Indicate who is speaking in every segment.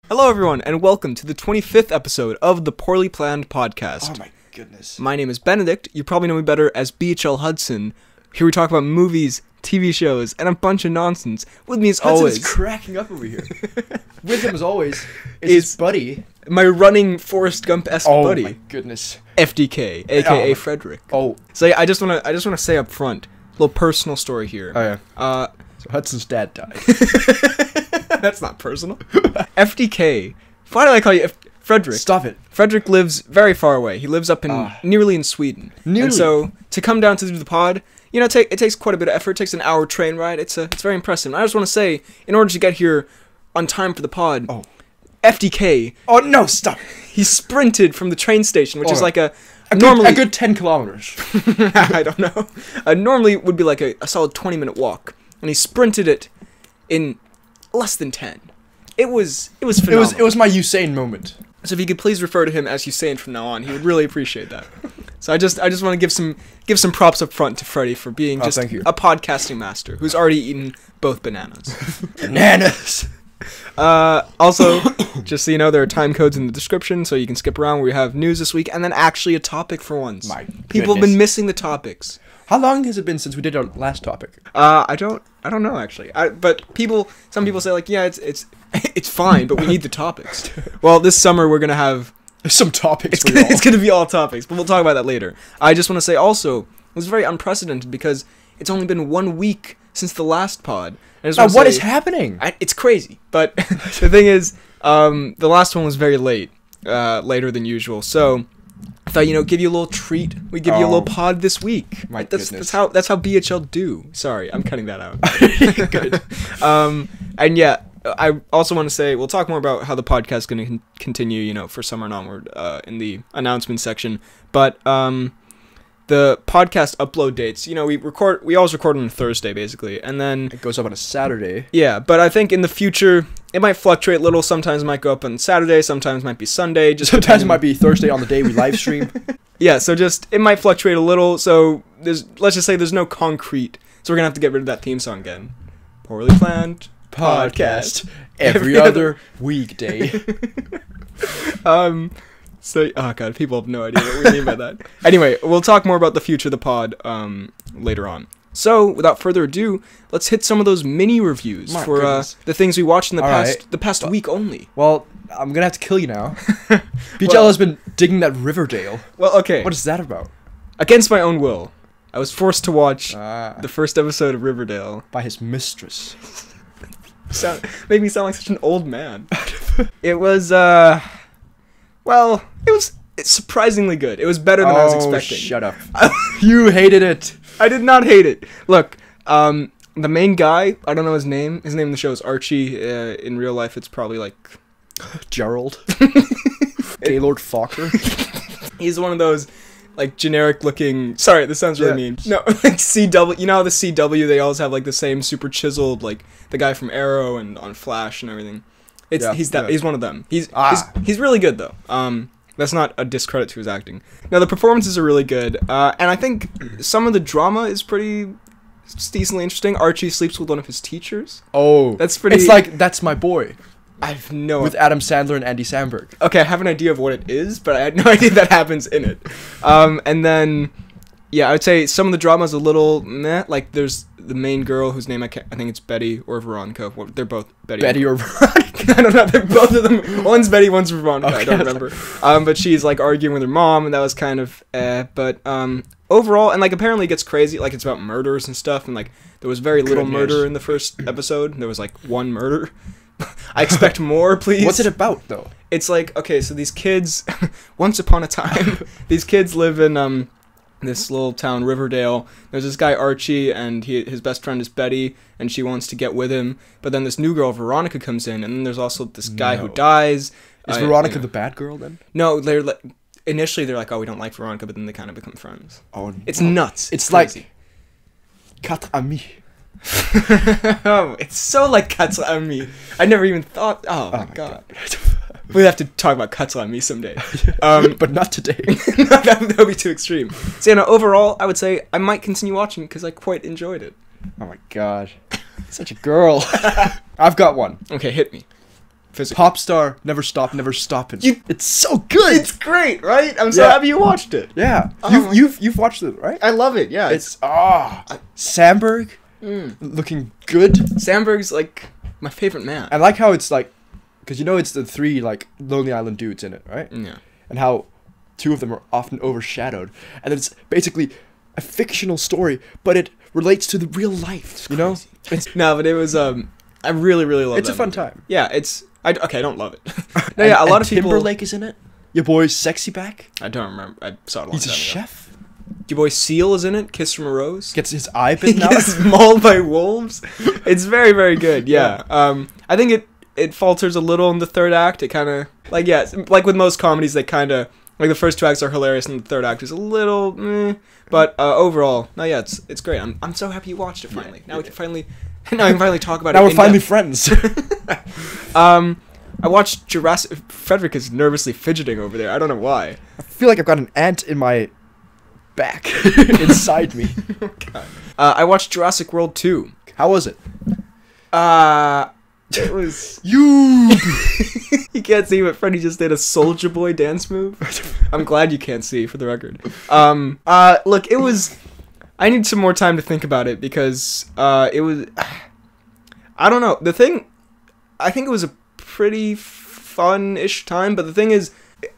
Speaker 1: Hello everyone, and welcome to the 25th episode of the Poorly Planned Podcast.
Speaker 2: Oh my goodness.
Speaker 1: My name is Benedict. You probably know me better as BHL Hudson. Here we talk about movies, TV shows, and a bunch of nonsense. With me as always...
Speaker 2: Hudson's cracking up over here. With him as always is his buddy.
Speaker 1: My running Forrest Gump-esque buddy.
Speaker 2: Oh my goodness.
Speaker 1: FDK, aka Frederick.
Speaker 2: Oh.
Speaker 1: So yeah, I just wanna say up front, a little personal story here.
Speaker 2: Oh yeah. So Hudson's dad died.
Speaker 1: That's not personal. FDK. Why do I call you Frederick?
Speaker 2: Stop it.
Speaker 1: Frederick lives very far away. He lives up in nearly in Sweden.
Speaker 2: Nearly.
Speaker 1: And so to come down to do the pod, you know, it takes quite a bit of effort. It takes an hour train ride. It's very impressive. And I just want to say, in order to get here on time for the pod, FDK.
Speaker 2: Oh no! Stop.
Speaker 1: He sprinted from the train station, which is like a
Speaker 2: good 10 kilometers.
Speaker 1: I don't know. Normally it would be like a solid 20-minute walk, and he sprinted it in less than 10. It was phenomenal.
Speaker 2: It was my Usain moment.
Speaker 1: So if you could please refer to him as Usain from now on, he would really appreciate that. So I just want to give some props up front to Freddie for being just a podcasting master who's already eaten both bananas.
Speaker 2: Bananas.
Speaker 1: Also, just so you know, there are time codes in the description, so you can skip around where we have news this week and then actually a topic for once. People have been missing the topics.
Speaker 2: How long has it been since we did our last topic?
Speaker 1: I don't know actually. But some people say like, yeah, it's fine, but we need the topics. Well, this summer we're gonna have
Speaker 2: some topics.
Speaker 1: It's gonna be all topics, but we'll talk about that later. I just want to say also, it was very unprecedented because it's only been 1 week since the last pod.
Speaker 2: What is happening?
Speaker 1: It's crazy, but the thing is, the last one was very late, later than usual. So I thought, give you a little treat. We give you a little pod this week. That's how BHL do. Sorry, I'm cutting that out.
Speaker 2: Good.
Speaker 1: And yeah, I also want to say we'll talk more about how the podcast is going to continue, for summer and onward, in the announcement section. But the podcast upload dates, we always record on a Thursday basically, and then
Speaker 2: it goes up on a Saturday.
Speaker 1: Yeah, but I think in the future it might fluctuate a little. Sometimes it might go up on Saturday, sometimes it might be Sunday.
Speaker 2: Sometimes it might be Thursday on the day we live stream.
Speaker 1: Yeah, so it might fluctuate a little. So let's just say there's no concrete. So we're gonna have to get rid of that theme song again. Poorly Planned Podcast
Speaker 2: every other weekday.
Speaker 1: So, oh god, people have no idea what we mean by that. Anyway, we'll talk more about the future of the pod later on. So, without further ado, let's hit some of those mini reviews for the things we watched in the past week only.
Speaker 2: Well, I'm gonna have to kill you now. BHL has been digging that Riverdale.
Speaker 1: Well, okay.
Speaker 2: What is that about?
Speaker 1: Against my own will, I was forced to watch the first episode of Riverdale
Speaker 2: by his mistress.
Speaker 1: Made me sound like such an old man. It was well, it's surprisingly good. It was better than I was expecting.
Speaker 2: Shut up. You hated it.
Speaker 1: I did not hate it. Look, the main guy, I don't know his name. His name in the show is Archie. In real life, it's probably like
Speaker 2: Gerald. Gaylord Fokker.
Speaker 1: He's one of those like generic looking. Sorry, this sounds really mean. No, like CW. You know how the CW they always have like the same super chiseled, like the guy from Arrow and on Flash and everything. He's one of them. He's really good though. That's not a discredit to his acting. Now the performances are really good, and I think some of the drama is pretty decently interesting. Archie sleeps with one of his teachers.
Speaker 2: Oh,
Speaker 1: that's pretty.
Speaker 2: It's like That's My Boy.
Speaker 1: I've no
Speaker 2: with Adam Sandler and Andy Samberg.
Speaker 1: Okay, I have an idea of what it is, but I had no idea that happens in it. And then, yeah, I would say some of the drama is a little meh. Like there's the main girl whose name I think it's Betty or Veronica. They're both Betty.
Speaker 2: Betty or Veronica.
Speaker 1: I don't know. They're both of them. One's Betty, one's Veronica. Okay. I don't remember. But she's like arguing with her mom, and that was kind of But overall, and like apparently it gets crazy. Like it's about murders and stuff, and like there was very little murder in the first episode. There was like one murder. I expect more, please.
Speaker 2: What's it about, though?
Speaker 1: It's like, okay, so these kids, once upon a time, these kids live in this little town, Riverdale. There's this guy, Archie, and his best friend is Betty, and she wants to get with him. But then this new girl, Veronica, comes in, and then there's also this guy who dies.
Speaker 2: Is Veronica the bad girl, then?
Speaker 1: No, initially they're like, oh, we don't like Veronica, but then they kind of become friends.
Speaker 2: Oh,
Speaker 1: it's nuts.
Speaker 2: It's like Quatre Amis.
Speaker 1: Oh, it's so like Quatre Amis. I never even thought. Oh my god. We'll have to talk about Quatre Amis someday.
Speaker 2: But not today.
Speaker 1: That would be too extreme. So, overall, I would say I might continue watching because I quite enjoyed it.
Speaker 2: Oh my god. Such a girl. I've got one.
Speaker 1: Okay, hit me. physically.
Speaker 2: Popstar, never stop, never stopping. It's so good.
Speaker 1: It's great, right? I'm so happy you watched it.
Speaker 2: Yeah, you've watched it, right?
Speaker 1: I love it. Yeah,
Speaker 2: It's Sandberg looking good.
Speaker 1: Sandberg's like my favorite man.
Speaker 2: I like how it's like, because it's the 3 like Lonely Island dudes in it, right?
Speaker 1: Yeah.
Speaker 2: And how 2 of them are often overshadowed, and it's basically a fictional story, but it relates to the real life.
Speaker 1: But it was I really love it.
Speaker 2: It's a fun time.
Speaker 1: Yeah, I don't love it. No, yeah, a lot of people.
Speaker 2: Timberlake is in it. Your boy Sexy Back.
Speaker 1: I don't remember. I saw it a long
Speaker 2: He's a
Speaker 1: time ago.
Speaker 2: chef.
Speaker 1: Your boy Seal is in it. Kiss from a Rose.
Speaker 2: Gets his eye bitten out.
Speaker 1: Gets mauled by wolves. It's very, very good. Yeah. I think it falters a little in the third act. It kind of like with most comedies, they kind of like the first 2 acts are hilarious and the third act is a little but overall, no, yeah, it's great. I'm so happy you watched it finally. Now we can finally talk about it.
Speaker 2: Now we're finally friends.
Speaker 1: I watched Jurassic. Frederick is nervously fidgeting over there. I don't know why.
Speaker 2: I feel like I've got an ant in my back inside me.
Speaker 1: Oh, God. I watched Jurassic World 2.
Speaker 2: How was it?
Speaker 1: It was
Speaker 2: you.
Speaker 1: You can't see, but Freddy just did a Soldier Boy dance move. I'm glad you can't see, for the record. Look, it was. I need some more time to think about it because it was. I don't know. I think it was a pretty fun-ish time, but the thing is,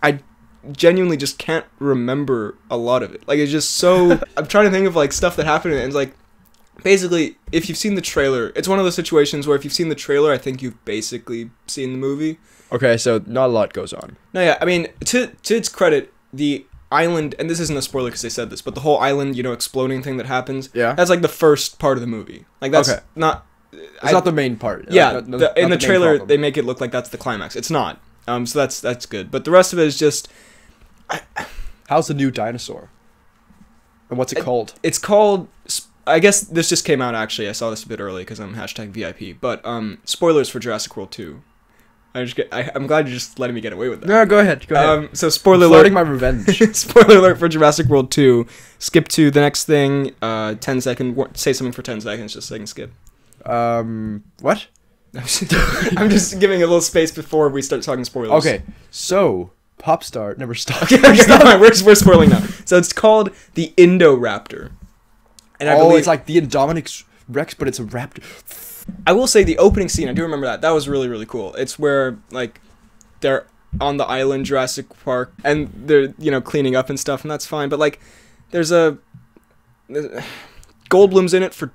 Speaker 1: I genuinely just can't remember a lot of it. Like, it's just so. I'm trying to think of like stuff that happened, and it's like. Basically, if you've seen the trailer, it's one of those situations where if you've seen the trailer, I think you've basically seen the movie.
Speaker 2: Okay, so not a lot goes on.
Speaker 1: No, yeah, I mean, to its credit, the island, and this isn't a spoiler because they said this, but the whole island, exploding thing that happens, that's like the first part of the movie. Like, that's not...
Speaker 2: It's not the main part.
Speaker 1: Yeah, in the trailer, they make it look like that's the climax. It's not. So that's good. But the rest of it is just...
Speaker 2: How's the new dinosaur? And what's it called?
Speaker 1: It's called... I guess this just came out, actually. I saw this a bit early because I'm #VIP. But spoilers for Jurassic World 2. I'm glad you're just letting me get away with that.
Speaker 2: No, go ahead.
Speaker 1: So spoiler alert.
Speaker 2: Flirting my revenge.
Speaker 1: Spoiler alert for Jurassic World 2. Skip to the next thing. 10 second. Say something for 10 seconds. Just so I can skip.
Speaker 2: What?
Speaker 1: I'm just giving a little space before we start talking spoilers.
Speaker 2: Okay, so Popstar never stopped.
Speaker 1: Okay, we're spoiling now. So it's called the Indoraptor.
Speaker 2: And I believe it's like the Indominus Rex, but it's a raptor.
Speaker 1: I will say the opening scene, I do remember that. That was really, really cool. It's where, like, they're on the island, Jurassic Park, and they're, cleaning up and stuff, and that's fine. But, like, there's Goldblum's in it for...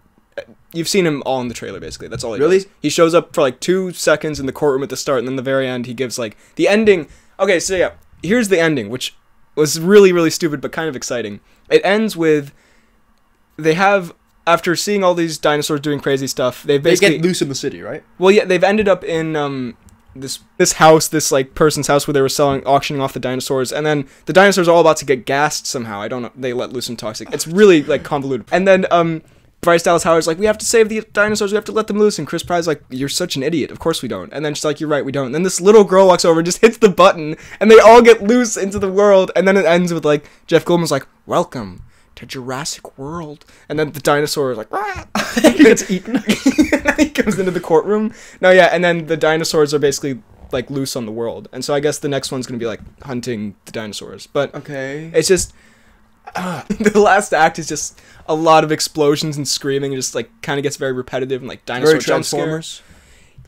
Speaker 1: You've seen him all in the trailer, basically. That's all he does. He shows up for, like, 2 seconds in the courtroom at the start, and then the very end, he gives, like, the ending... Okay, so, yeah, here's the ending, which was really, really stupid, but kind of exciting. It ends with... They have, after seeing all these dinosaurs doing crazy stuff, they
Speaker 2: get loose in the city, right?
Speaker 1: Well, yeah, they've ended up in this house, this like person's house where they were auctioning off the dinosaurs, and then the dinosaurs are all about to get gassed somehow. I don't know. They let loose some toxic. It's really like convoluted. And then Bryce Dallas Howard's like, we have to save the dinosaurs. We have to let them loose. And Chris Pratt's like, you're such an idiot. Of course we don't. And then she's like, you're right, we don't. And then this little girl walks over and just hits the button, and they all get loose into the world. And then it ends with like Jeff Goldblum's like, welcome to Jurassic World, and then the dinosaur is like, he gets eaten. And then he comes into the courtroom. No, yeah, and then the dinosaurs are basically like loose on the world, and so I guess the next one's gonna be like hunting the dinosaurs. But
Speaker 2: okay,
Speaker 1: it's just the last act is just a lot of explosions and screaming, and just like kind of gets very repetitive and like dinosaur jump scares.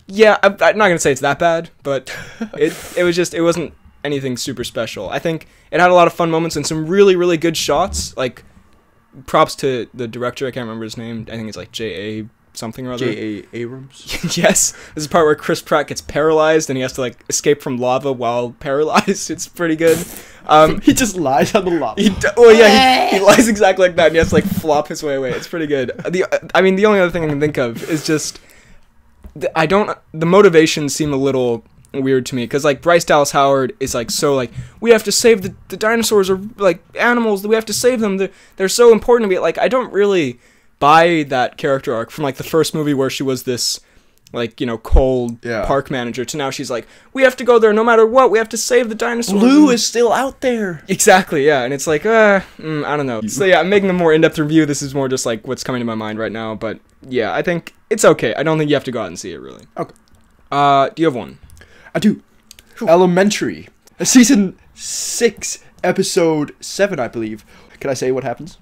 Speaker 1: Yeah, I'm not gonna say it's that bad, but it wasn't anything super special. I think it had a lot of fun moments and some really, really good shots. Like, props to the director. I can't remember his name. I think it's like J.A. something or other.
Speaker 2: J.A. Abrams?
Speaker 1: Yes. This is the part where Chris Pratt gets paralyzed and he has to like escape from lava while paralyzed. It's pretty good.
Speaker 2: He just lies on the lava.
Speaker 1: He lies exactly like that, and he has to like flop his way away. It's pretty good. The only other thing I can think of is just the motivations seem a little weird to me, because like Bryce Dallas Howard is like, so like, we have to save the dinosaurs, are like animals, we have to save them, they're so important to me. Like, I don't really buy that character arc from like the first movie where she was this like, cold park manager, to now she's like, we have to go there no matter what, we have to save the dinosaurs.
Speaker 2: Lou is still out there.
Speaker 1: Exactly, yeah. And it's like, I don't know. So yeah, I'm making a more in-depth review. This is more just like what's coming to my mind right now, but yeah, I think it's okay. I don't think you have to go out and see it, really.
Speaker 2: Okay.
Speaker 1: Do you have one?
Speaker 2: I do. Elementary. Season 6, episode 7, I believe. Can I say what happens?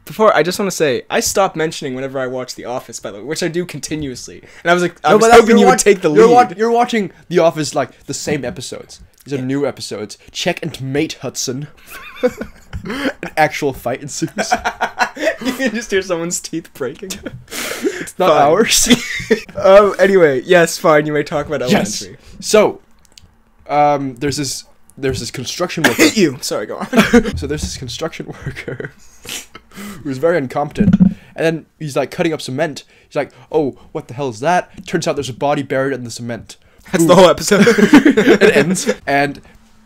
Speaker 1: Before, I just want to say, I stop mentioning whenever I watch The Office, by the way, which I do continuously. And I was like, I was hoping you would take the lead.
Speaker 2: You're watching The Office, like, the same episodes. These are new episodes. Check and mate Hudson. An actual fight ensues.
Speaker 1: You can just hear someone's teeth breaking.
Speaker 2: It's not ours.
Speaker 1: Anyway, yes, fine, you may talk about Elementary.
Speaker 2: Yes. So, there's this construction worker.
Speaker 1: Hit you! Sorry, go on.
Speaker 2: So there's this construction worker who's very incompetent, and then he's like cutting up cement. He's like, "Oh, what the hell is that?" Turns out there's a body buried in the cement.
Speaker 1: That's the whole episode.
Speaker 2: It ends, and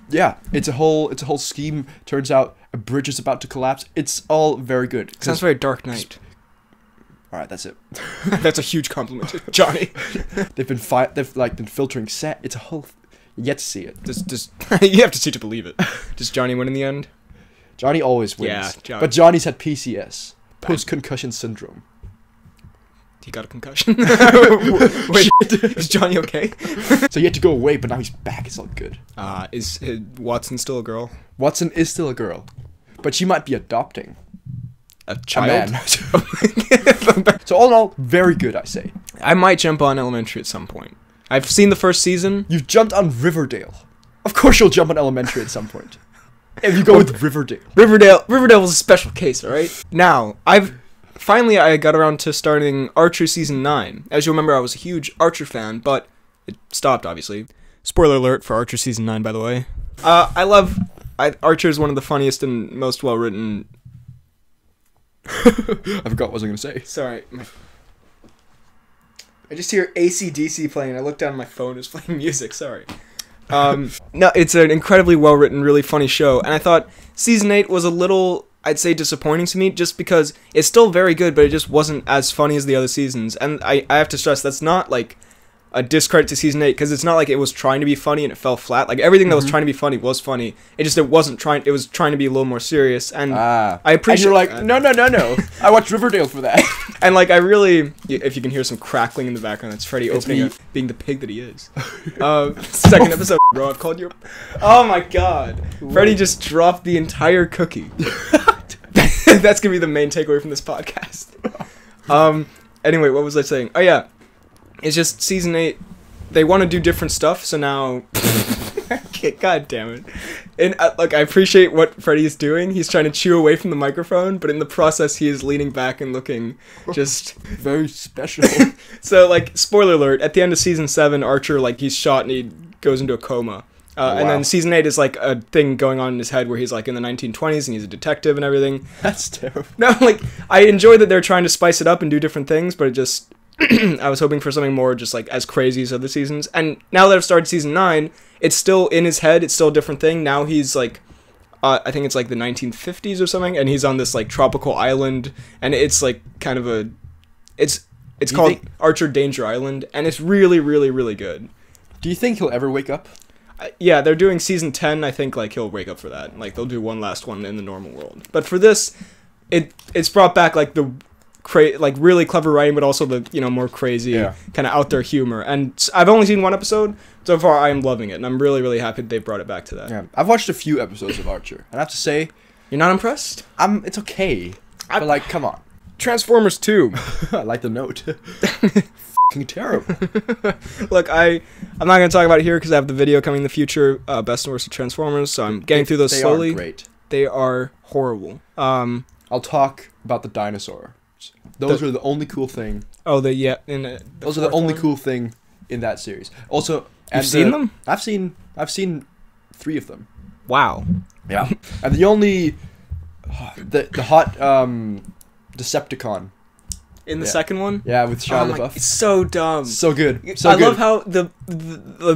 Speaker 2: yeah, it's a whole scheme. Turns out a bridge is about to collapse. It's all very good.
Speaker 1: Sounds very Dark Knight.
Speaker 2: All right, that's it.
Speaker 1: That's a huge compliment to Johnny.
Speaker 2: They've been filtering set. It's a whole. You get to see it.
Speaker 1: Does you have to see to believe it. Does Johnny win in the end?
Speaker 2: Johnny always wins.
Speaker 1: Yeah, Johnny.
Speaker 2: But Johnny's had PCS, post-concussion syndrome.
Speaker 1: He got a concussion. Wait, is Johnny okay?
Speaker 2: So he had to go away, but now he's back. It's all good.
Speaker 1: Is Watson still a girl?
Speaker 2: Watson is still a girl, but she might be adopting
Speaker 1: a child.
Speaker 2: A man. So all in all, very good, I say.
Speaker 1: I might jump on Elementary at some point. I've seen the first season.
Speaker 2: You've jumped on Riverdale. Of course you'll jump on Elementary at some point. If you go with Riverdale.
Speaker 1: Riverdale was a special case, alright? Now, I got around to starting Archer Season 9. As you remember, I was a huge Archer fan, but it stopped, obviously. Spoiler alert for Archer Season 9, by the way. Archer is one of the funniest and most well-written...
Speaker 2: I forgot what I was going to say.
Speaker 1: Sorry. I just hear AC/DC playing, and I look down at my phone, it's playing music, sorry. No, it's an incredibly well-written, really funny show, and I thought Season 8 was a little, I'd say, disappointing to me, just because it's still very good, but it just wasn't as funny as the other seasons, and I have to stress, that's not, like, a discredit to Season 8, because it's not like it was trying to be funny and it fell flat. Like, everything that was trying to be funny was funny, it was trying to be a little more serious, and I appreciate...
Speaker 2: And you're like, no, I watched Riverdale for that.
Speaker 1: And, like, I really... If you can hear some crackling in the background, that's Freddy being the pig that he is. Second episode, bro, I've called you... Oh my god. Freddy just dropped the entire cookie. That's gonna be the main takeaway from this podcast. Anyway, what was I saying? Oh, yeah. It's just Season 8, they want to do different stuff, so now... God damn it. And, look, I appreciate what Freddy is doing. He's trying to chew away from the microphone, but in the process, he is leaning back and looking just...
Speaker 2: Very special.
Speaker 1: So, like, spoiler alert, at the end of Season 7, Archer, like, he's shot and he goes into a coma. Wow. And then Season 8 is, like, a thing going on in his head where he's, like, in the 1920s and he's a detective and everything.
Speaker 2: That's terrible.
Speaker 1: No, like, I enjoy that they're trying to spice it up and do different things, but it just... I was hoping for something more just, like, as crazy as other seasons. And now that I've started Season 9, it's still in his head, it's still a different thing. Now he's, like, I think it's, like, the 1950s or something, and he's on this, like, tropical island, and it's, like, kind of a... It's called Archer Danger Island, and it's really, really, really good.
Speaker 2: Do you think he'll ever wake up?
Speaker 1: Yeah, they're doing Season 10, I think, like, he'll wake up for that. Like, they'll do one last one in the normal world. But for this, it's brought back, like, the... like really clever writing, but also the more crazy kind of out there humor. And I've only seen one episode so far. I am loving it, and I'm really, really happy that they brought it back to that.
Speaker 2: Yeah, I've watched a few episodes of Archer, and I have to say,
Speaker 1: you're not impressed?
Speaker 2: It's okay. But like, come on,
Speaker 1: Transformers 2.
Speaker 2: I like the note. Fucking terrible.
Speaker 1: Look, I'm not gonna talk about it here because I have the video coming in the future. Best and worst of Transformers, so I'm getting through those slowly.
Speaker 2: They are great.
Speaker 1: They are horrible.
Speaker 2: I'll talk about the dinosaur. Those are the only cool thing.
Speaker 1: Oh, those
Speaker 2: are the only cool thing in that series. Also,
Speaker 1: you've seen them?
Speaker 2: I've seen 3 of them.
Speaker 1: Wow.
Speaker 2: Yeah. And the only the hot Decepticon
Speaker 1: in the second one.
Speaker 2: Yeah, with Shia LaBeouf.
Speaker 1: It's so dumb.
Speaker 2: So good.
Speaker 1: So I love how the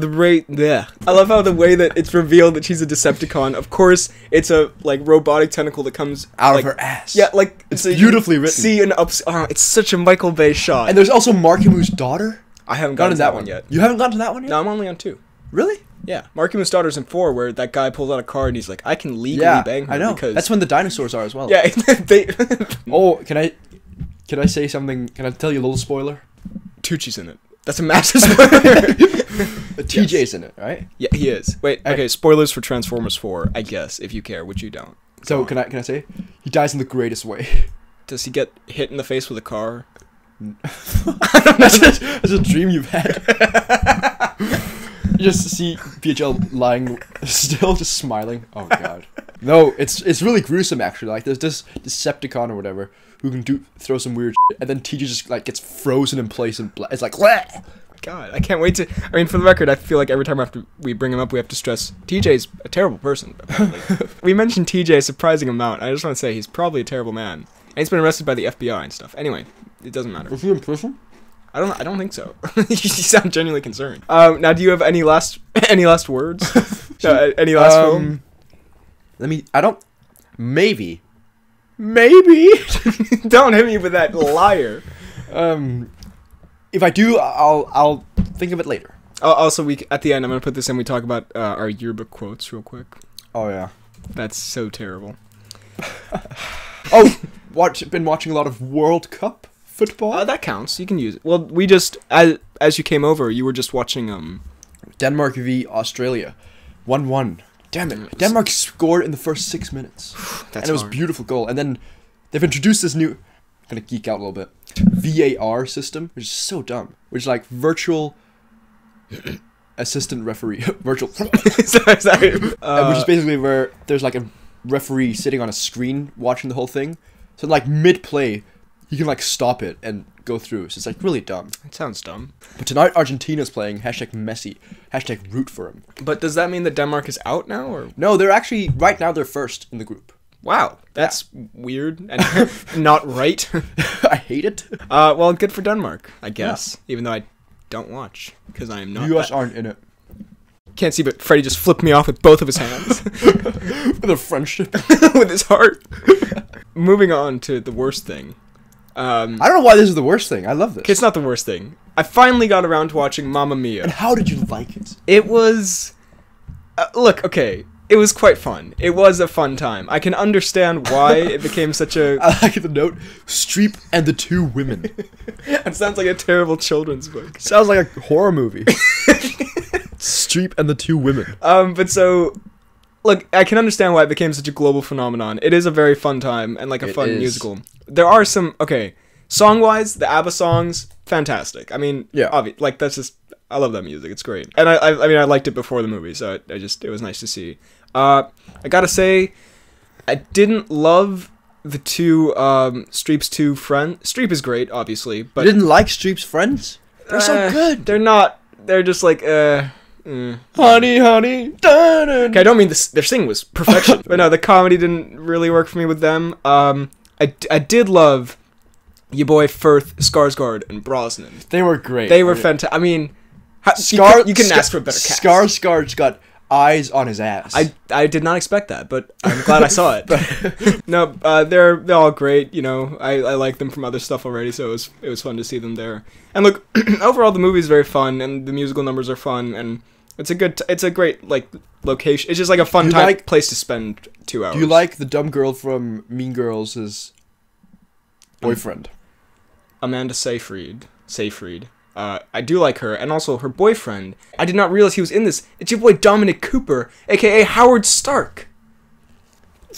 Speaker 1: rate. Yeah. I love how the way that it's revealed that she's a Decepticon. Of course, it's a like robotic tentacle that comes
Speaker 2: out of her ass.
Speaker 1: Yeah, like
Speaker 2: it's beautifully written.
Speaker 1: See an ups. It's such a Michael Bay shot.
Speaker 2: And there's also Mark Hamill's daughter.
Speaker 1: I haven't gotten to that one yet.
Speaker 2: You haven't gotten to that one yet?
Speaker 1: No, I'm only on 2.
Speaker 2: Really?
Speaker 1: Yeah, Mark Hamill's daughter's in 4, where that guy pulls out a card and he's like, "I can legally bang her."
Speaker 2: I know.
Speaker 1: Because
Speaker 2: that's when the dinosaurs are as well.
Speaker 1: Yeah, they.
Speaker 2: Oh, Can I say something? Can I tell you a little spoiler?
Speaker 1: Tucci's in it. That's a massive spoiler.
Speaker 2: TJ's in it, right?
Speaker 1: Yeah, he is. Wait, okay, spoilers for Transformers 4, I guess, if you care, which you don't.
Speaker 2: So can I say? He dies in the greatest way.
Speaker 1: Does he get hit in the face with a car?
Speaker 2: That's a dream you've had. You just see VHL lying still, just smiling. Oh god. No, it's really gruesome actually. Like there's this Decepticon or whatever who can throw some weird shit, and then TJ just like gets frozen in place and it's like Bleh!
Speaker 1: God, I can't wait to. I mean, for the record, I feel like every time after we bring him up, we have to stress TJ's a terrible person. We mentioned TJ a surprising amount. I just want to say he's probably a terrible man, and he's been arrested by the FBI and stuff. Anyway, it doesn't matter.
Speaker 2: Was he in prison?
Speaker 1: I don't think so. You sound genuinely concerned. Now, do you have any last words? Any last film?
Speaker 2: Maybe.
Speaker 1: Don't hit me with that liar.
Speaker 2: If I do, I'll think of it later.
Speaker 1: Also, at the end, I'm gonna put this in. We talk about our yearbook quotes real quick.
Speaker 2: Oh yeah,
Speaker 1: that's so terrible.
Speaker 2: Been watching a lot of World Cup football.
Speaker 1: That counts. You can use it. Well, we just as you came over, you were just watching
Speaker 2: Denmark v Australia, 1-1. Damn it! Denmark scored in the first 6 minutes. And it was a beautiful goal. And then they've introduced this new. I'm gonna geek out a little bit. VAR system, which is so dumb. Which is like virtual assistant referee. Virtual. Sorry. Which is basically where there's like a referee sitting on a screen watching the whole thing. So like mid play, you can like stop it and go through. So it's like really dumb.
Speaker 1: It sounds dumb.
Speaker 2: But tonight Argentina's playing. #Messi. #root for him.
Speaker 1: But does that mean that Denmark is out now, or
Speaker 2: no? They're actually right now. They're first in the group.
Speaker 1: Wow, that's weird and not right.
Speaker 2: I hate it.
Speaker 1: Well, good for Denmark, I guess. Yeah. Even though I don't watch because I am not.
Speaker 2: U.S. aren't in it.
Speaker 1: Can't see, but Freddie just flipped me off with both of his hands.
Speaker 2: With a friendship.
Speaker 1: With his heart. Moving on to the worst thing.
Speaker 2: I don't know why this is the worst thing. I love this.
Speaker 1: It's not the worst thing. I finally got around to watching Mamma Mia.
Speaker 2: And how did you like it?
Speaker 1: It was... look, okay. It was quite fun. It was a fun time. I can understand why it became such a...
Speaker 2: I like the note, Streep and the Two Women.
Speaker 1: It sounds like a terrible children's book.
Speaker 2: Sounds like a horror movie. Streep and the Two Women.
Speaker 1: But so... Look, I can understand why it became such a global phenomenon. It is a very fun time and like a fun musical. There are some... Okay, song-wise, the ABBA songs, fantastic. I mean, yeah, like that's just... I love that music. It's great. And I mean, I liked it before the movie, so it was nice to see. I gotta say, I didn't love the two, Streep's two friends. Streep is great, obviously, but...
Speaker 2: You didn't like Streep's friends? They're so good.
Speaker 1: They're not... They're just like,
Speaker 2: Honey, honey, dun-dun.
Speaker 1: Okay, I don't mean this. Their singing was perfection. But no, the comedy didn't really work for me with them. I did love your boy Firth, Skarsgård, and Brosnan.
Speaker 2: They were great.
Speaker 1: They were fantastic. I mean... you can ask for a better cast.
Speaker 2: Skarsgård's got eyes on his ass.
Speaker 1: I did not expect that, but I'm glad I saw it. No, they're all great. You know, I like them from other stuff already, so it was fun to see them there. And look, overall the movie is very fun, and the musical numbers are fun, and it's a great like location. It's just like a fun place to spend 2 hours.
Speaker 2: Do you like the dumb girl from Mean Girls' boyfriend?
Speaker 1: Amanda Seyfried. I do like her, and also her boyfriend. I did not realize he was in this. It's your boy Dominic Cooper, aka Howard Stark.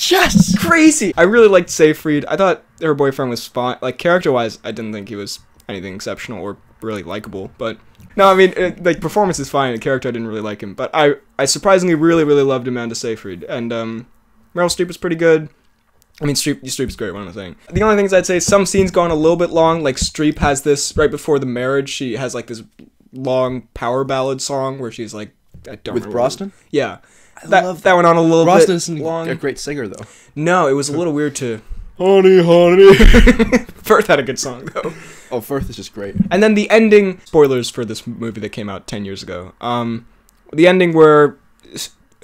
Speaker 2: Yes!
Speaker 1: Crazy! I really liked Seyfried. I thought her boyfriend was fine. Like, character-wise, I didn't think he was anything exceptional or really likable, but... No, I mean, like, performance is fine, and character, I didn't really like him, but I surprisingly really, really loved Amanda Seyfried, and, Meryl Streep was pretty good. I mean, Streep's great, what am I saying? The only things I'd say, some scenes go on a little bit long, like Streep has this, right before the marriage, she has like this long power ballad song where she's like, I don't know.
Speaker 2: With Brosnan?
Speaker 1: Yeah.
Speaker 2: I love
Speaker 1: that went on a little bit
Speaker 2: Brosnan isn't
Speaker 1: long.
Speaker 2: A great singer, though.
Speaker 1: No, it was a little weird to...
Speaker 2: Honey, honey.
Speaker 1: Firth had a good song, though.
Speaker 2: Oh, Firth is just great.
Speaker 1: And then the ending, spoilers for this movie that came out 10 years ago, the ending where...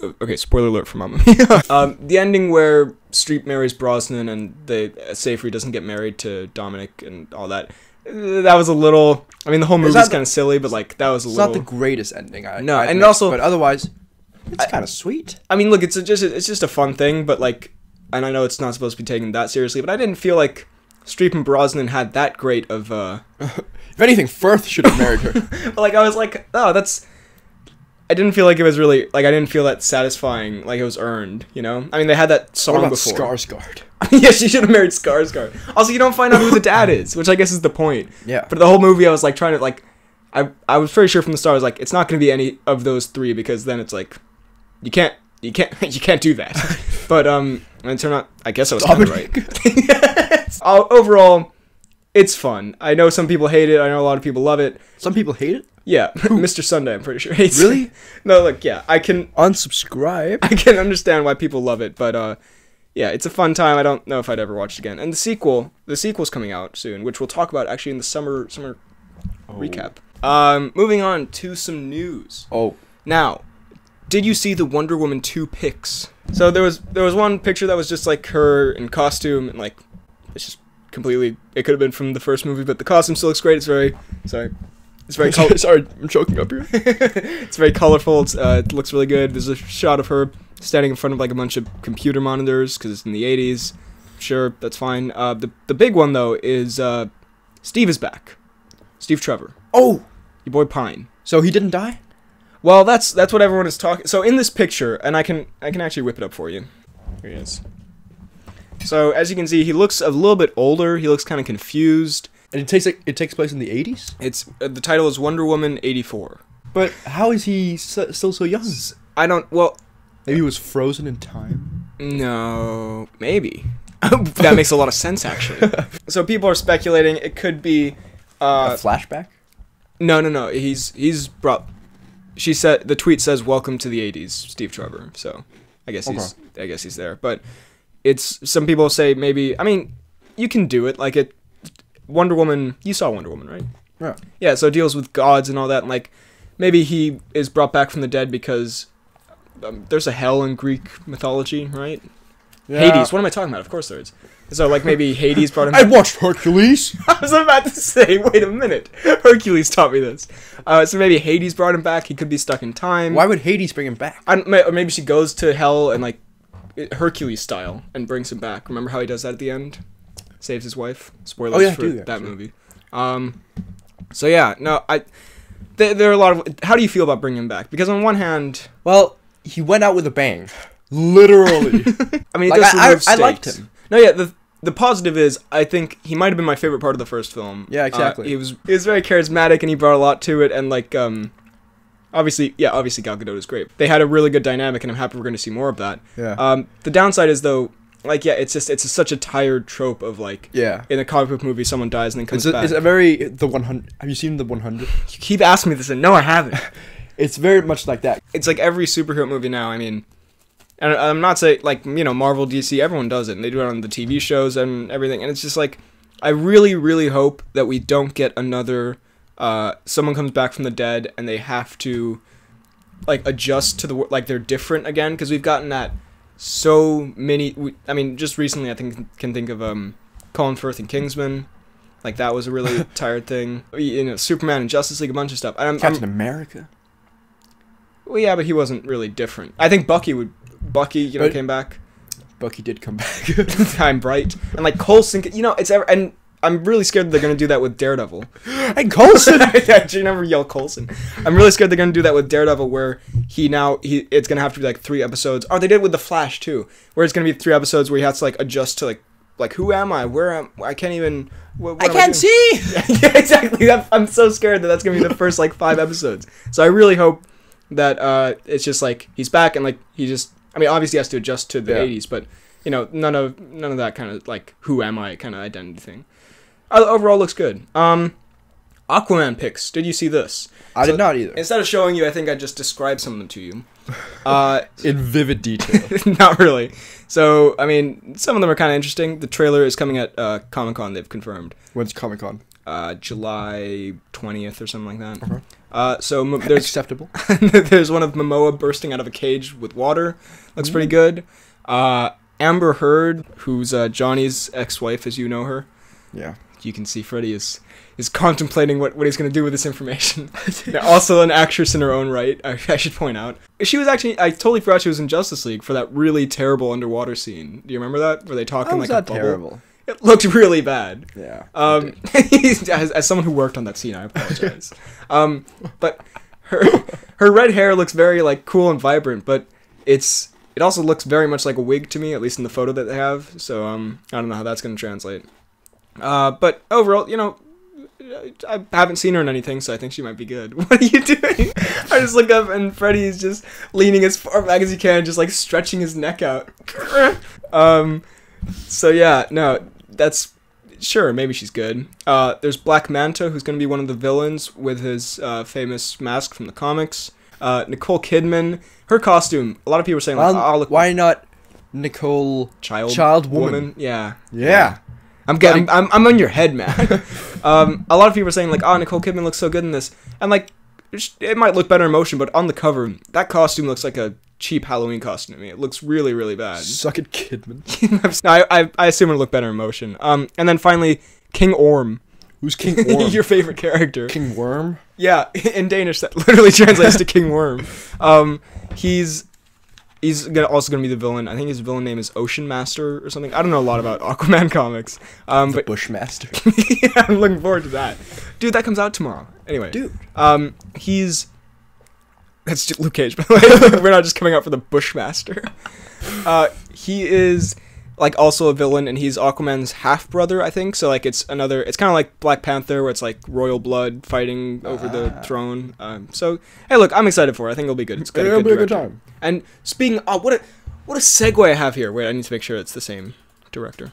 Speaker 1: Okay, spoiler alert for Mamma Mia. The ending where Streep marries Brosnan and Seyfried doesn't get married to Dominic and all that. That was a little... I mean, the whole movie's kind of silly, but like that was a little...
Speaker 2: It's not the greatest ending.
Speaker 1: No, and also...
Speaker 2: But otherwise, it's kind of sweet.
Speaker 1: I mean, look, it's just a fun thing, but like... And I know it's not supposed to be taken that seriously, but I didn't feel like Streep and Brosnan had that great of...
Speaker 2: If anything, Firth should have married her.
Speaker 1: But like, I was like, oh, that's... I didn't feel like it was really, like, I didn't feel that satisfying, like it was earned, you know? I mean, they had that song
Speaker 2: what about
Speaker 1: before.
Speaker 2: Skarsgård?
Speaker 1: Yeah, she should have married Skarsgård. Also, you don't find out who the dad is, which I guess is the point.
Speaker 2: Yeah.
Speaker 1: But the whole movie, I was, like, trying to, like, I was pretty sure from the start, I was like, it's not going to be any of those three, because then it's like, you can't do that. But, and it turned out, I guess I was kind of right. Overall, it's fun. I know some people hate it. I know a lot of people love it.
Speaker 2: Some people hate it?
Speaker 1: Yeah, Mr. Sunday, I'm pretty sure hates
Speaker 2: Really?
Speaker 1: it. No, look, yeah, I can
Speaker 2: Unsubscribe.
Speaker 1: I can understand why people love it, but yeah, it's a fun time. I don't know if I'd ever watch it again. And the sequel's coming out soon, which we'll talk about actually in the summer recap. Moving on to some news.
Speaker 2: Oh.
Speaker 1: Now, did you see the Wonder Woman 2 pics? So there was one picture that was just like her in costume, and like it's just completely, it could have been from the first movie, but the costume still looks great. It's very
Speaker 2: Sorry, I'm choking up here.
Speaker 1: It's very colorful. It looks really good. There's a shot of her standing in front of like a bunch of computer monitors because it's in the 80s. Sure, that's fine. The big one though is Steve is back. Steve Trevor.
Speaker 2: Oh,
Speaker 1: your boy Pine.
Speaker 2: so he didn't die?
Speaker 1: Well, that's what everyone is talking. So in this picture, and I can actually whip it up for you. Here he is. So as you can see, he looks a little bit older. He looks kind of confused.
Speaker 2: And it takes place in the 80s?
Speaker 1: It's the title is Wonder Woman 84.
Speaker 2: But how is he still so young?
Speaker 1: I don't. Well,
Speaker 2: maybe he was frozen in time.
Speaker 1: No, maybe. That makes a lot of sense actually. So people are speculating it could be
Speaker 2: a flashback.
Speaker 1: No. He's brought. She said the tweet says "Welcome to the '80s, Steve Trevor." So I guess he's there. But it's some people say maybe. I mean, you can do it like it. Wonder Woman, you saw Wonder Woman, right?
Speaker 2: Yeah.
Speaker 1: Yeah, so it deals with gods and all that, and like, maybe he is brought back from the dead because there's a hell in Greek mythology, right? Yeah. Hades, what am I talking about? Of course there is. So, like, maybe Hades brought him back.
Speaker 2: I watched Hercules!
Speaker 1: I was about to say, wait a minute. Hercules taught me this. So maybe Hades brought him back, he could be stuck in time.
Speaker 2: Why would Hades bring him back?
Speaker 1: Or maybe she goes to hell and, like, Hercules style, and brings him back. Remember how he does that at the end? Saves his wife. Spoilers for that movie. So yeah, no, there are a lot of. How do you feel about bringing him back? Because on one hand,
Speaker 2: well, he went out with a bang, literally.
Speaker 1: I mean,
Speaker 2: like, I liked him.
Speaker 1: No, yeah. The positive is, I think he might have been my favorite part of the first film.
Speaker 2: Yeah, exactly.
Speaker 1: He was very charismatic and he brought a lot to it, and like obviously Gal Gadot is great. They had a really good dynamic, and I'm happy we're going to see more of that.
Speaker 2: Yeah.
Speaker 1: The downside is though. Like, yeah, it's such a tired trope of, like,
Speaker 2: yeah,
Speaker 1: in a comic book movie, someone dies and then comes back.
Speaker 2: It's a very, the 100, have you seen the 100?
Speaker 1: You keep asking me this, and no, I haven't.
Speaker 2: It's very much like that.
Speaker 1: It's like every superhero movie now, I mean, and I'm not saying, like, you know, Marvel, DC, everyone does it, and they do it on the TV shows and everything, and it's just, like, I really, really hope that we don't get another, someone comes back from the dead, and they have to, like, adjust to the, like, they're different again, because we've gotten that so many. I mean, just recently, I can think of Colin Firth and Kingsman. Like, that was a really tired thing. You know, Superman and Justice League, a bunch of stuff.
Speaker 2: Captain America.
Speaker 1: Well, yeah, but he wasn't really different. I think Bucky, came back.
Speaker 2: Bucky did come back.
Speaker 1: I'm bright. And like Coulson, you know, and I'm really scared that they're gonna do that with Daredevil.
Speaker 2: And Coulson,
Speaker 1: I actually never yell Coulson. I'm really scared they're gonna do that with Daredevil, where it's gonna have to be like 3 episodes. Or they did it with the Flash too, where it's gonna be 3 episodes where he has to like adjust to like who am I? Where am I? Can't even.
Speaker 2: I can't see.
Speaker 1: Yeah, exactly. I'm so scared that that's gonna be the first like 5 episodes. So I really hope that it's just like he's back and like he just. I mean, obviously he has to adjust to the 80s, but you know, none of that kind of like who am I kind of identity thing. Overall, looks good. Aquaman pics. Did you see this?
Speaker 2: I did not either.
Speaker 1: Instead of showing you, I think I just described some of them to you.
Speaker 2: In vivid detail.
Speaker 1: Not really. So, I mean, some of them are kind of interesting. The trailer is coming at Comic-Con, they've confirmed.
Speaker 2: When's Comic-Con?
Speaker 1: July 20th or something like that.
Speaker 2: Uh-huh.
Speaker 1: So there's
Speaker 2: acceptable.
Speaker 1: There's one of Momoa bursting out of a cage with water. Looks pretty good. Amber Heard, who's Johnny's ex-wife, as you know her.
Speaker 2: Yeah.
Speaker 1: You can see Freddie is contemplating what he's going to do with this information. Also an actress in her own right, I should point out. She was actually, I totally forgot she was in Justice League for that really terrible underwater scene. Do you remember that? Where they talk in like a bubble?
Speaker 2: Terrible?
Speaker 1: It looked really bad.
Speaker 2: Yeah.
Speaker 1: As someone who worked on that scene, I apologize. But her red hair looks very like cool and vibrant, but it also looks very much like a wig to me, at least in the photo that they have. So I don't know how that's gonna translate. But overall, you know, I haven't seen her in anything, so I think she might be good. What are you doing? I just look up and Freddy's just leaning as far back as he can, just like stretching his neck out. So yeah, no, that's sure, maybe she's good. There's Black Manta, who's gonna be one of the villains with his famous mask from the comics. Nicole Kidman, her costume. A lot of people are saying like, oh, look,
Speaker 2: why not Nicole Child Woman?
Speaker 1: Yeah. I'm on your head, man. A lot of people are saying like, oh, Nicole Kidman looks so good in this, and like, it might look better in motion, but on the cover, that costume looks like a cheap Halloween costume to me. It looks really, really bad.
Speaker 2: Suck it, Kidman.
Speaker 1: No, I assume it'll look better in motion. And then finally, King Orm.
Speaker 2: Who's King Orm?
Speaker 1: Your favorite character.
Speaker 2: King Worm?
Speaker 1: Yeah, in Danish that literally translates to King Worm. He's also gonna be the villain. I think his villain name is Ocean Master or something. I don't know a lot about Aquaman comics. But
Speaker 2: Bushmaster.
Speaker 1: Yeah, I'm looking forward to that. Dude, that comes out tomorrow. Anyway.
Speaker 2: Dude.
Speaker 1: That's just Luke Cage, by the way. We're not just coming out for the Bushmaster. He is like also a villain, and he's Aquaman's half brother, I think. So like it's kind of like Black Panther, where it's like royal blood fighting over the throne. So hey, look, I'm excited for it. I think it'll be good. It's got
Speaker 2: it'll be a good time.
Speaker 1: And speaking, what a segue I have here. Wait, I need to make sure it's the same director.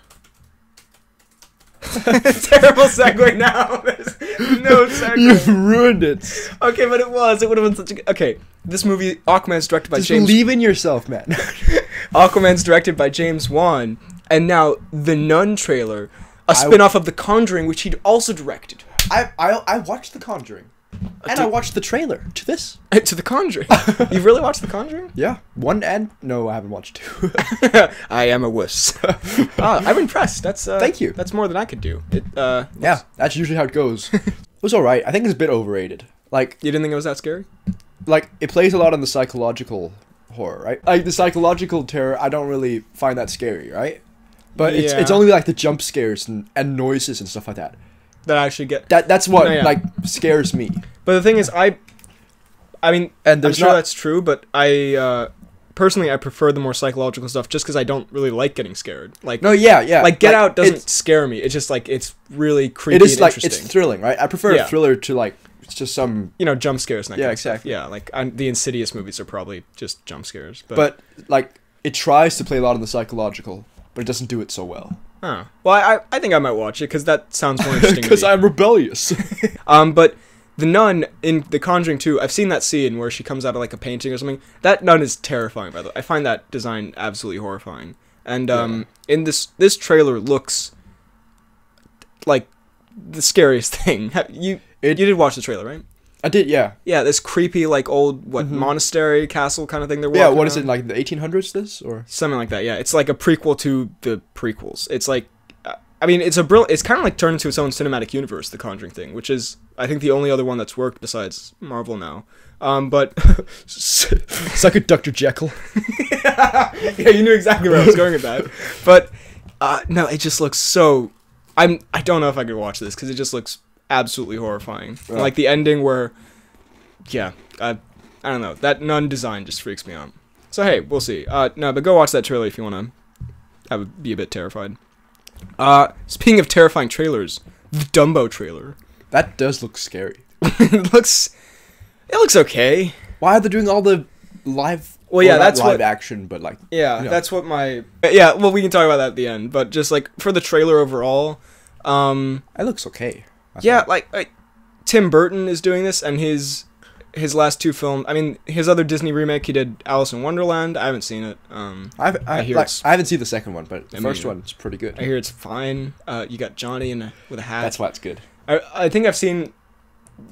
Speaker 1: Terrible segue now. There's no segue.
Speaker 2: You've ruined it.
Speaker 1: Okay, but it would have been such a... Okay, this movie, Aquaman's directed by
Speaker 2: Just
Speaker 1: James...
Speaker 2: believe in yourself, man.
Speaker 1: Aquaman's directed by James Wan, and now The Nun trailer, a spin-off of The Conjuring, which he'd also directed.
Speaker 2: I watched The Conjuring. And I watched the trailer to this.
Speaker 1: To The Conjuring? You've really watched The Conjuring?
Speaker 2: Yeah. No, I haven't watched two.
Speaker 1: I am a wuss. I'm impressed.
Speaker 2: Thank you.
Speaker 1: That's more than I could do.
Speaker 2: Yeah, that's usually how it goes. It was alright. I think it's a bit overrated. Like,
Speaker 1: you didn't think it was that scary?
Speaker 2: Like, it plays a lot on the psychological horror, right? Like, the psychological terror, I don't really find that scary, right? But it's only like the jump scares and noises and stuff like that.
Speaker 1: That I actually get.
Speaker 2: That's what like scares me.
Speaker 1: But the thing is, I mean, and I'm sure that's true, but personally, I prefer the more psychological stuff just because I don't really like getting scared. Like,
Speaker 2: no, yeah.
Speaker 1: Like, Get Out doesn't scare me. It's just like it's really creepy.
Speaker 2: It is
Speaker 1: and
Speaker 2: like
Speaker 1: interesting.
Speaker 2: it's thrilling, right? I prefer a thriller to like just some
Speaker 1: jump scares. And that kind of stuff.
Speaker 2: Exactly.
Speaker 1: Yeah, like the Insidious movies are probably just jump scares.
Speaker 2: But like it tries to play a lot on the psychological, but it doesn't do it so well.
Speaker 1: Oh. Well, I think I might watch it because that sounds more interesting.
Speaker 2: Because I'm rebellious.
Speaker 1: But the nun in The Conjuring 2, I've seen that scene where she comes out of like a painting or something. That nun is terrifying, by the way. I find that design absolutely horrifying. And in this trailer looks like the scariest thing. You did watch the trailer, right?
Speaker 2: I did, yeah.
Speaker 1: Yeah, this creepy, like, old, monastery, castle kind of thing they're walking
Speaker 2: Yeah, what is
Speaker 1: around.
Speaker 2: it, like the 1800s, this? Or
Speaker 1: something like that, yeah. It's like a prequel to the prequels. It's like, I mean, it's kind of like turned into its own cinematic universe, the Conjuring thing, which is, I think, the only other one that's worked besides Marvel now. But...
Speaker 2: it's like a Dr. Jekyll.
Speaker 1: Yeah, you knew exactly where I was going with that. But, no, it just looks so... I don't know if I could watch this, because it just looks absolutely horrifying. Right. Like the ending where, I don't know, that nun design just freaks me out. So hey, we'll see. No, but go watch that trailer if you want to be a bit terrified. Speaking of terrifying trailers, the Dumbo trailer.
Speaker 2: That does look scary.
Speaker 1: It looks okay.
Speaker 2: Why are they doing all the live?
Speaker 1: Well, yeah, that's
Speaker 2: live action, but like
Speaker 1: that's what my Well, we can talk about that at the end, but just like for the trailer overall,
Speaker 2: it looks okay.
Speaker 1: Like Tim Burton is doing this, and his last two films. I mean, his other Disney remake, he did Alice in Wonderland. I haven't seen it.
Speaker 2: I haven't seen the second one, but the first one is pretty good.
Speaker 1: I hear it's fine. You got Johnny with a hat.
Speaker 2: That's why it's good.
Speaker 1: I think I've seen.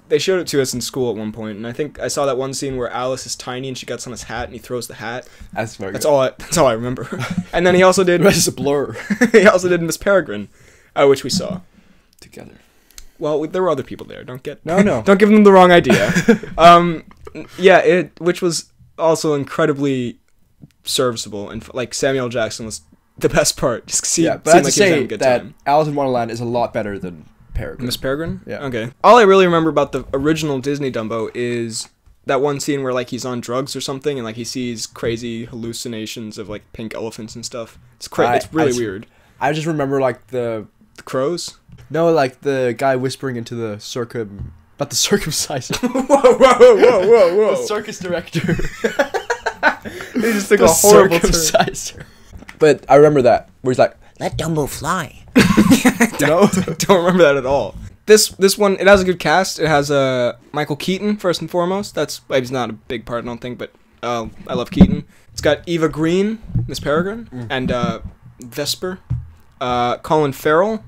Speaker 1: They showed it to us in school at one point, and I think I saw that one scene where Alice is tiny and she gets on his hat and he throws the hat.
Speaker 2: That's very good.
Speaker 1: That's all I remember. And then he also did.
Speaker 2: The rest is a blur.
Speaker 1: He also did Miss Peregrine, which we saw
Speaker 2: together.
Speaker 1: Well, there were other people there. Don't give them the wrong idea. Which was also incredibly serviceable, and like Samuel Jackson was the best part. Just
Speaker 2: but I have to say that Alice in Wonderland is a lot better than Peregrine.
Speaker 1: Miss Peregrine?
Speaker 2: Yeah.
Speaker 1: Okay. All I really remember about the original Disney Dumbo is that one scene where like he's on drugs or something and like he sees crazy hallucinations of like pink elephants and stuff. It's crazy. It's really weird.
Speaker 2: I just remember like the
Speaker 1: crows.
Speaker 2: No, like the guy whispering into the not the circumciser.
Speaker 1: whoa.
Speaker 2: The circus director.
Speaker 1: They just took a horrible
Speaker 2: circumciser. But I remember that where he's like,
Speaker 3: "Let Dumbo fly."
Speaker 1: No, don't remember that at all. This one, it has a good cast. It has Michael Keaton first and foremost. He's not a big part, I don't think, but I love Keaton. It's got Eva Green, Miss Peregrine, and Vesper, Colin Farrell.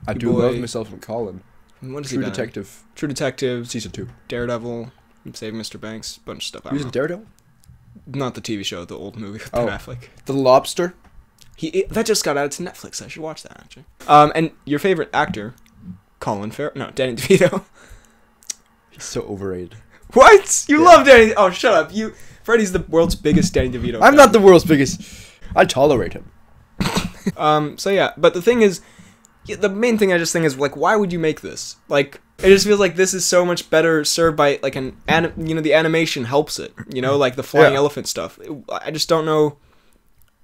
Speaker 2: I do love myself from Colin.
Speaker 1: What is
Speaker 2: True
Speaker 1: he
Speaker 2: Detective.
Speaker 1: True Detective.
Speaker 2: Season 2.
Speaker 1: Daredevil. Save Mr. Banks. Bunch of stuff.
Speaker 2: He was in Daredevil?
Speaker 1: Not the TV show, the old movie with Ben Affleck.
Speaker 2: The Lobster?
Speaker 1: That just got added to Netflix. I should watch that, actually. And your favorite actor, Colin Farrell. No, Danny DeVito.
Speaker 2: He's so overrated.
Speaker 1: What? You love Danny? Oh, shut up. Freddie's the world's biggest Danny DeVito.
Speaker 2: I'm not the world's biggest. I tolerate him.
Speaker 1: So yeah, but the thing is, the main thing I just think is like, why would you make this? Like, it just feels like this is so much better served by like the animation helps it. You know, like the flying elephant stuff. I just don't know.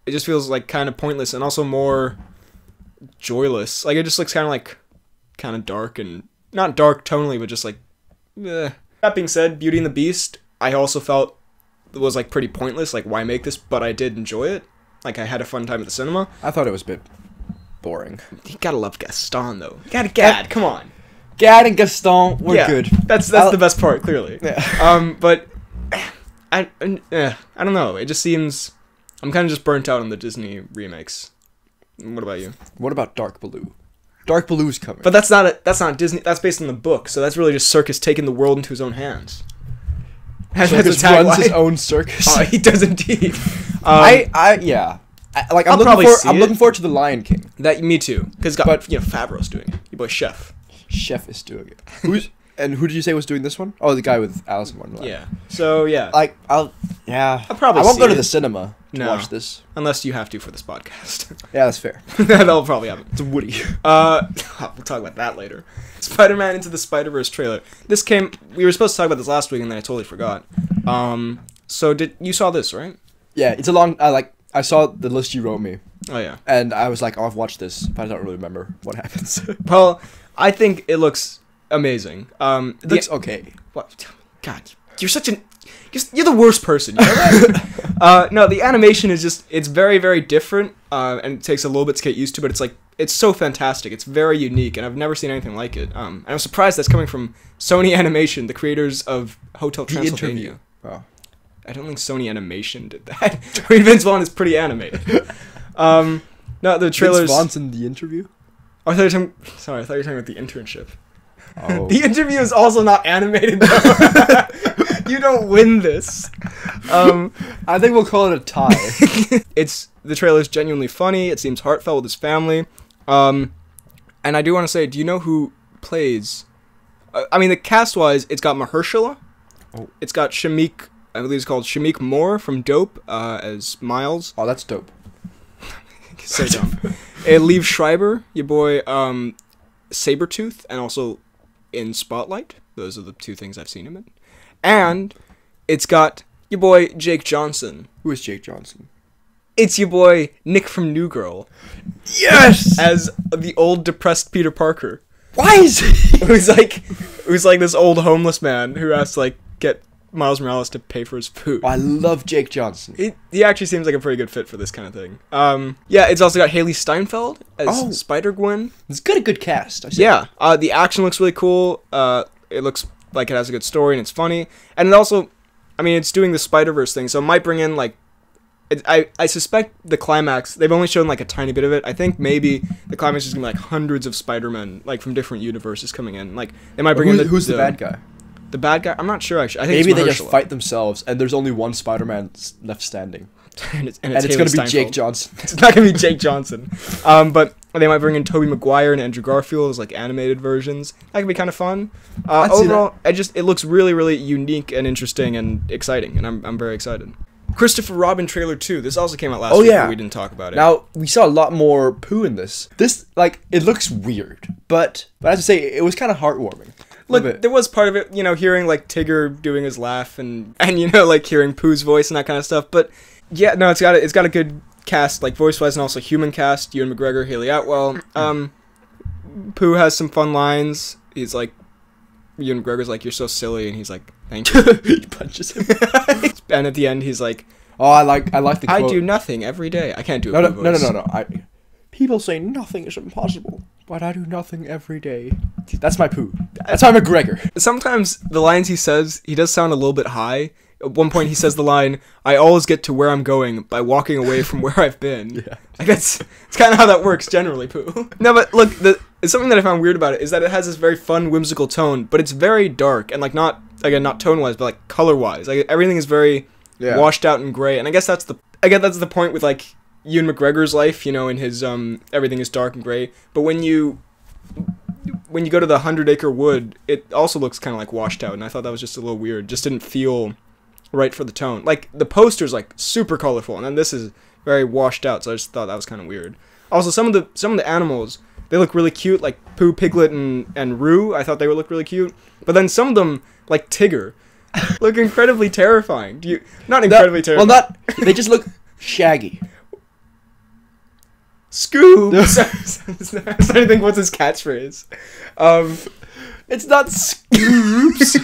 Speaker 1: It just feels like kind of pointless and also more joyless. Like it just looks kind of dark and not dark tonally, but just like. That being said, Beauty and the Beast, I also felt was like pretty pointless. Like, why make this? But I did enjoy it. Like, I had a fun time at the cinema.
Speaker 2: I thought it was a bit boring.
Speaker 1: You gotta love Gaston, though. Gad, come on.
Speaker 2: Gad and Gaston were good.
Speaker 1: That's the best part, clearly.
Speaker 2: Yeah.
Speaker 1: But I don't know. It just seems I'm kind of just burnt out on the Disney remakes. What about you?
Speaker 2: What about Dark Blue? Dark Blue's coming.
Speaker 1: But that's not Disney. That's based on the book, so that's really just Circus taking the world into his own hands.
Speaker 2: Circus runs his own circus.
Speaker 1: Oh, he does indeed.
Speaker 2: I'm looking forward to The Lion King.
Speaker 1: Me too, because Favreau's doing it. Your boy Chef
Speaker 2: is doing it. Who did you say was doing this one? Oh, the guy with Alice in Wonderland.
Speaker 1: Yeah. So yeah.
Speaker 2: I'll probably. I won't go to the cinema to watch this
Speaker 1: unless you have to for this podcast.
Speaker 2: Yeah, that's fair.
Speaker 1: That'll probably happen.
Speaker 2: It's Woody.
Speaker 1: We'll talk about that later. Spider-Man Into the Spider-Verse trailer. We were supposed to talk about this last week, and then I totally forgot. So you saw this, right?
Speaker 2: Yeah, it's a long. I saw the list you wrote me.
Speaker 1: Oh yeah.
Speaker 2: And I was like, I've watched this, but I don't really remember what happens.
Speaker 1: Well, I think it looks amazing.
Speaker 2: It looks okay.
Speaker 1: What? God, you're the worst person. You know that? No, the animation is it's very, very different, and it takes a little bit to get used to, but it's so fantastic. It's very unique, and I've never seen anything like it. And I'm surprised that's coming from Sony Animation, the creators of Hotel Transylvania.
Speaker 2: Oh.
Speaker 1: I don't think Sony Animation did that. I mean, Vince Vaughn is pretty animated. No, the trailers.
Speaker 2: Vince Vaughn's in The Interview?
Speaker 1: Oh, I thought you were talking about The Internship.
Speaker 2: Oh.
Speaker 1: The Interview is also not animated, though. You don't win this.
Speaker 2: I think we'll call it a tie.
Speaker 1: The trailer's genuinely funny. It seems heartfelt with his family. And I do want to say, do you know who plays? The cast-wise, it's got Mahershala.
Speaker 2: Oh.
Speaker 1: It's got Shameik, I believe it's called Shameik Moore from Dope, as Miles.
Speaker 2: Oh, that's dope.
Speaker 1: So dumb. Liev Schreiber, your boy, Sabretooth, and also in Spotlight. Those are the two things I've seen him in. And it's got your boy Jake Johnson.
Speaker 2: Who is Jake Johnson?
Speaker 1: It's your boy Nick from New Girl.
Speaker 2: Yes!
Speaker 1: As the old depressed Peter Parker.
Speaker 2: Why is he?
Speaker 1: Who's like this old homeless man who has to get Miles Morales to pay for his food.
Speaker 2: Oh, I love Jake Johnson.
Speaker 1: He actually seems like a pretty good fit for this kind of thing. Yeah, it's also got Haley Steinfeld as Spider-Gwen.
Speaker 2: It's got a good cast.
Speaker 1: Yeah, the action looks really cool. It looks like it has a good story and it's funny. And it also, it's doing the Spider-Verse thing, so it might bring in I suspect the climax, they've only shown a tiny bit of it. I think maybe the climax is going to be hundreds of Spider-Men from different universes coming in. They might bring in
Speaker 2: who's the bad guy?
Speaker 1: The bad guy? I'm not sure, actually. I think
Speaker 2: maybe they just fight themselves, and there's only one Spider-Man left standing.
Speaker 1: and it's
Speaker 2: going to be Jake Johnson.
Speaker 1: It's not going to be Jake Johnson. But they might bring in Tobey Maguire and Andrew Garfield as animated versions. That could be kind of fun. Overall, it looks really, really unique and interesting and exciting, and I'm very excited. Christopher Robin trailer 2. This also came out last week, but we didn't talk about it.
Speaker 2: Now, we saw a lot more poo in this. This, it looks weird, but I have to say, it was kind of heartwarming.
Speaker 1: Look, there was part of it, hearing like Tigger doing his laugh and like hearing Pooh's voice and that kind of stuff. But yeah, no, it's got a good cast, like voice wise, and also human cast. Ewan McGregor, Haley Atwell. Pooh has some fun lines. He's like, Ewan McGregor's like, "You're so silly," and he's like, "Thank you."
Speaker 2: He punches him.
Speaker 1: And at the end, he's like,
Speaker 2: "Oh, I like the quote.
Speaker 1: I do nothing every day." I can't do it.
Speaker 2: No. People say nothing is impossible, but I do nothing every day. That's my Pooh. That's my McGregor. Sometimes
Speaker 1: the lines he says, he does sound a little bit high. At one point, he says the line, "I always get to where I'm going by walking away from where I've been."
Speaker 2: Yeah.
Speaker 1: Like it's kind of how that works generally, Pooh. No, but look, something that I found weird about it is that it has this very fun, whimsical tone, but it's very dark and like not tone-wise, but like color-wise. Like everything is very washed out and gray, and I guess that's the point with like Ewan McGregor's life, in his everything is dark and gray. But when you go to the 100-acre wood, it also looks kind of like washed out, and I thought that was just a little weird. Just didn't feel right for the tone. Like the poster's like super colorful, and then this is very washed out, so I just thought that was kind of weird. Also, some of the animals, they look really cute, like Pooh, Piglet, and Roo. I thought they would look really cute, but then some of them, like Tigger, look incredibly terrifying. Terrifying.
Speaker 2: Well, they just look shaggy.
Speaker 1: Scoob! I'm trying to think what's his catchphrase.
Speaker 2: It's not Scoobs.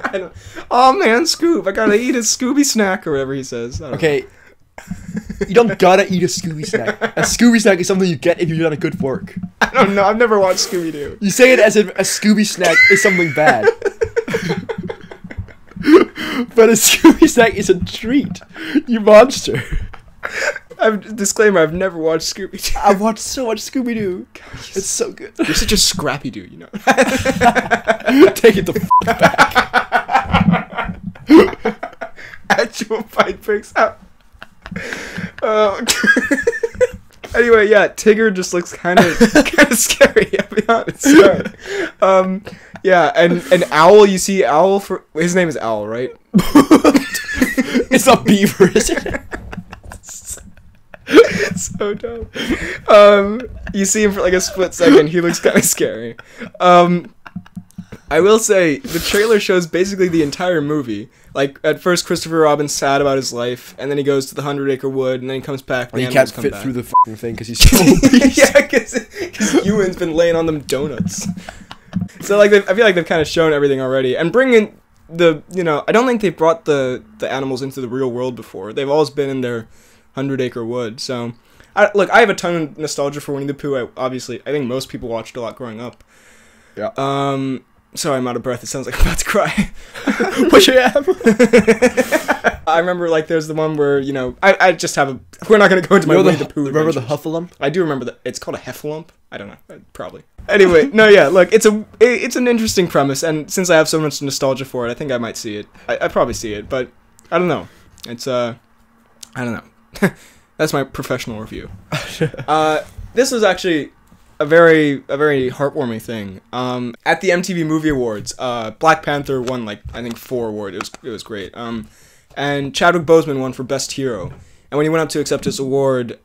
Speaker 1: I don't. Oh man, Scoob! I gotta eat a Scooby snack or whatever he says.
Speaker 2: Okay, you don't gotta eat a Scooby snack. A Scooby snack is something you get if you've done a good work.
Speaker 1: I don't know. I've never watched Scooby Doo.
Speaker 2: You say it as if a Scooby snack is something bad. But a Scooby snack is a treat. You monster.
Speaker 1: Disclaimer, I've never watched Scooby-Doo.
Speaker 2: I've watched so much Scooby-Doo. It's so good.
Speaker 1: You're such a Scrappy-Doo,
Speaker 2: Take it the back.
Speaker 1: Actual fight breaks out. Anyway, yeah, Tigger just looks kind of scary, I'll be honest. Sorry. Yeah, and Owl, you see Owl his name is Owl, right?
Speaker 2: It's not Beaver, is it?
Speaker 1: It's so dumb. You see him for like a split second. He looks kind of scary. I will say the trailer shows basically the entire movie. Like at first, Christopher Robin's sad about his life, and then he goes to the 100-acre wood, and then he comes back.
Speaker 2: And he can't fit through the fucking thing because he's so obese.
Speaker 1: Yeah, because Ewan's been laying on them donuts. So like I feel like they've kind of shown everything already, and bringing I don't think they've brought the animals into the real world before. They've always been in their 100-acre wood. So, I have a ton of nostalgia for Winnie the Pooh. I think most people watched a lot growing up.
Speaker 2: Yeah.
Speaker 1: Sorry, I'm out of breath. It sounds like I'm about to cry.
Speaker 2: What you have?
Speaker 1: I remember, like, there's the one where, I just have we're not going to go into my Winnie the Pooh
Speaker 2: Remember
Speaker 1: adventures.
Speaker 2: the Huffalump?
Speaker 1: I do remember that. It's called a Heffalump? I don't know. Probably. Anyway, no, yeah, look, it's an interesting premise, and since I have so much nostalgia for it, I think I might see it. I probably see it, but I don't know. It's, I don't know. That's my professional review. This was actually a very heartwarming thing. At the MTV Movie Awards, Black Panther won I think 4 awards. It was great. And Chadwick Boseman won for Best Hero. And when he went up to accept his award,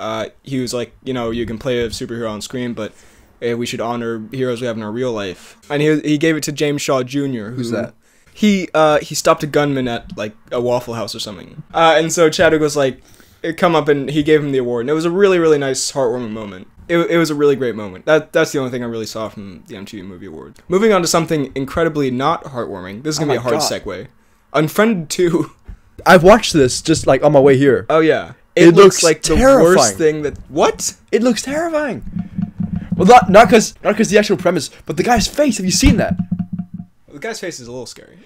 Speaker 1: he was like, you can play a superhero on screen, but we should honor heroes we have in our real life. And he gave it to James Shaw Jr.
Speaker 2: Who's that?
Speaker 1: He stopped a gunman at a Waffle House or something. And so Chadwick was like, come up, and he gave him the award, and it was a really, really nice, heartwarming moment. It was a really great moment. That's the only thing I really saw from the MTV Movie Awards. Moving on to something incredibly not heartwarming. This is gonna be a hard segue. Unfriended 2.
Speaker 2: I've watched this just on my way here.
Speaker 1: Oh yeah,
Speaker 2: it looks
Speaker 1: like
Speaker 2: terrifying.
Speaker 1: The worst thing that. What?
Speaker 2: It looks terrifying. Well, not because the actual premise, but the guy's face. Have you seen that?
Speaker 1: The guy's face is a little scary.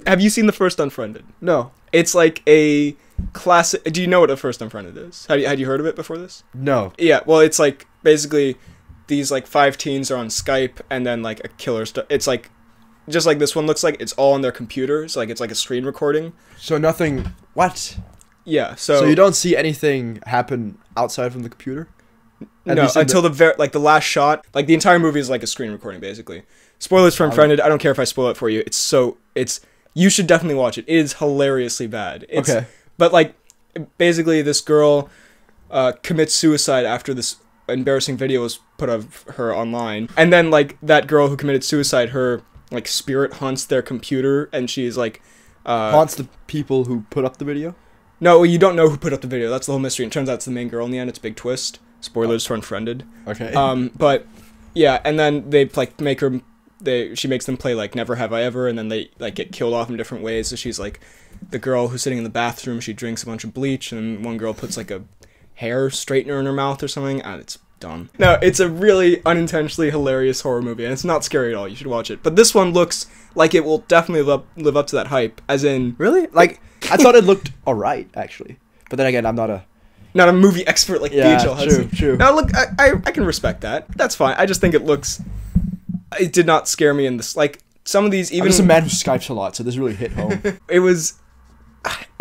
Speaker 1: Have you seen the first Unfriended?
Speaker 2: No.
Speaker 1: It's like a classic. Do you know what a first Unfriended is? Had you heard of it before this?
Speaker 2: No.
Speaker 1: Yeah. Well, it's like basically these 5 teens are on Skype, and then a killer it's like just like this one looks like. It's all on their computers. It's like a screen recording.
Speaker 2: So nothing. What?
Speaker 1: Yeah.
Speaker 2: So you don't see anything happen outside from the computer?
Speaker 1: No, until the last shot. The entire movie is like a screen recording, basically. Spoilers for Unfriended. I don't care if I spoil it for you. You should definitely watch it. It is hilariously bad.
Speaker 2: Okay.
Speaker 1: But basically this girl commits suicide after this embarrassing video was put of her online. And then, like, that girl who committed suicide, her, like, spirit haunts their computer, and she's, like...
Speaker 2: haunts the people who put up the video?
Speaker 1: No, you don't know who put up the video. That's the whole mystery. It turns out it's the main girl in the end. It's a big twist. Spoilers for Unfriended.
Speaker 2: Okay.
Speaker 1: But, yeah, and then they, like, make her... She makes them play, like, Never Have I Ever, and then they, like, get killed off in different ways. So she's, like, the girl who's sitting in the bathroom, she drinks a bunch of bleach, and one girl puts, like, a hair straightener in her mouth or something. It's dumb. No, it's a really unintentionally hilarious horror movie, and it's not scary at all. You should watch it. But this one looks like it will definitely live up to that hype, as in...
Speaker 2: Really? Like, I thought it looked alright, actually. But then again, I'm not a
Speaker 1: movie expert like BHL has.
Speaker 2: True.
Speaker 1: Now, look, I can respect that. That's fine. I just think it looks... It did not scare me in this. Like, some of these even...
Speaker 2: I'm just a man who Skypes a lot, so this really hit home.
Speaker 1: It was...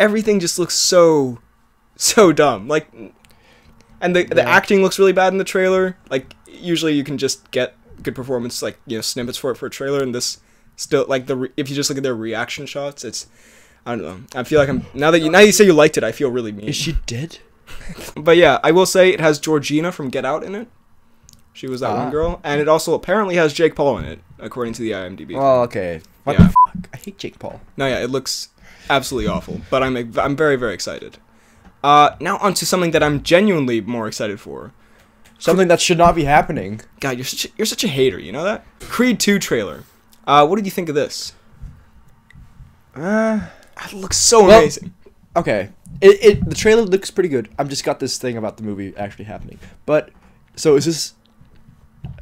Speaker 1: Everything just looks so dumb. Like... And the acting looks really bad in the trailer. Like, usually you can just get good performance, like, you know, snippets for a trailer, and this still, like, if you just look at their reaction shots, it's... I don't know. I feel like I'm... Now you say you liked it, I feel really mean.
Speaker 2: Is she dead?
Speaker 1: But yeah, I will say it has Georgina from Get Out in it. She was that one girl. And it also apparently has Jake Paul in it, according to the IMDb.
Speaker 2: Oh, okay. What
Speaker 1: the
Speaker 2: fuck? I hate Jake Paul.
Speaker 1: No, yeah, it looks absolutely awful. But I'm very, very excited. Now on to something that I'm genuinely more excited for.
Speaker 2: Something that should not be happening.
Speaker 1: God, you're such a hater, you know that? Creed 2 trailer. What did you think of this? It looks so amazing.
Speaker 2: Okay. The trailer looks pretty good. I've just got this thing about the movie actually happening. But, so is this...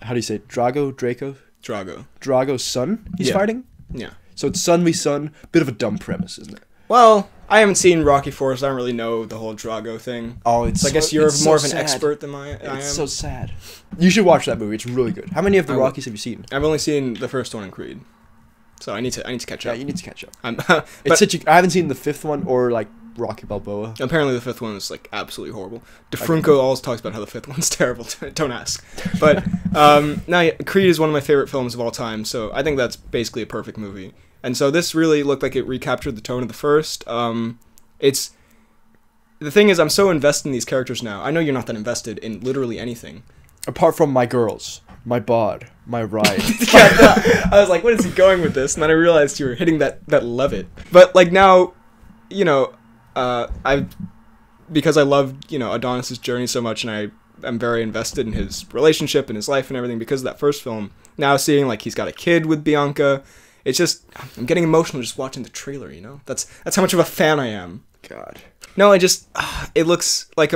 Speaker 2: How do you say it? Drago's son he's fighting?
Speaker 1: Yeah.
Speaker 2: So it's son v son. Bit of a dumb premise, isn't it?
Speaker 1: Well, I haven't seen Rocky 4, so I don't really know the whole Drago thing.
Speaker 2: Oh, it's
Speaker 1: so I guess you're more of an expert than I am.
Speaker 2: It's so sad. You should watch that movie. It's really good. How many of the Rockies have you seen?
Speaker 1: I've only seen the first one in Creed. So I need to catch up.
Speaker 2: Yeah, you need to catch up. I haven't seen the fifth one or, like, Rocky Balboa.
Speaker 1: Apparently the fifth one is, like, absolutely horrible. DeFranco always talks about how the fifth one's terrible. Don't ask. But Creed is one of my favorite films of all time, so I think that's basically a perfect movie. And so this really looked like it recaptured the tone of the first. The thing is, I'm so invested in these characters now. I know you're not that invested in literally anything.
Speaker 2: Apart from my girls, my bod, my ride.
Speaker 1: I was like, what is he going with this? And then I realized you were hitting that love it. But, like, now, you know... because I love, you know, Adonis's journey so much, and I'm very invested in his relationship and his life and everything because of that first film. Now seeing, like, he's got a kid with Bianca, it's just, I'm getting emotional just watching the trailer, you know? That's how much of a fan I am.
Speaker 2: God.
Speaker 1: No, it looks like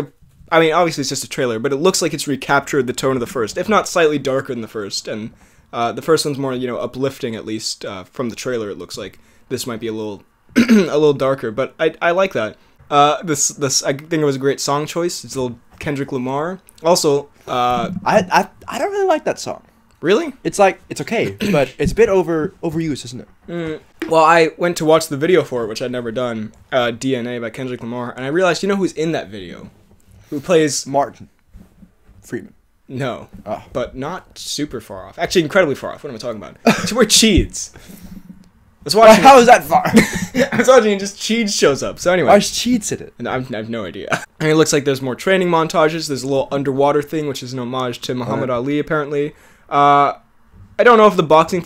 Speaker 1: I mean, obviously it's just a trailer, but it looks like it's recaptured the tone of the first, if not slightly darker than the first, and the first one's more, you know, uplifting, at least, from the trailer. It looks like this might be a little a little darker, but I like that. This I think it was a great song choice. It's a little Kendrick Lamar. Also,
Speaker 2: I don't really like that song.
Speaker 1: Really?
Speaker 2: It's like, it's okay, but it's a bit overused, isn't it?
Speaker 1: Well, I went to watch the video for it, which I'd never done. DNA by Kendrick Lamar, and I realized, you know who's in that video? Who plays
Speaker 2: Martin Freeman.
Speaker 1: No, but not super far off. Actually, incredibly far off. What am I talking about? It's where Cheeds.
Speaker 2: How is that far?
Speaker 1: I was watching and just Cheeds shows up. So anyway.
Speaker 2: Why is Cheeds in it?
Speaker 1: And I have no idea. And it looks like there's more training montages. There's a little underwater thing, which is an homage to Muhammad Ali, apparently. I don't know if the boxing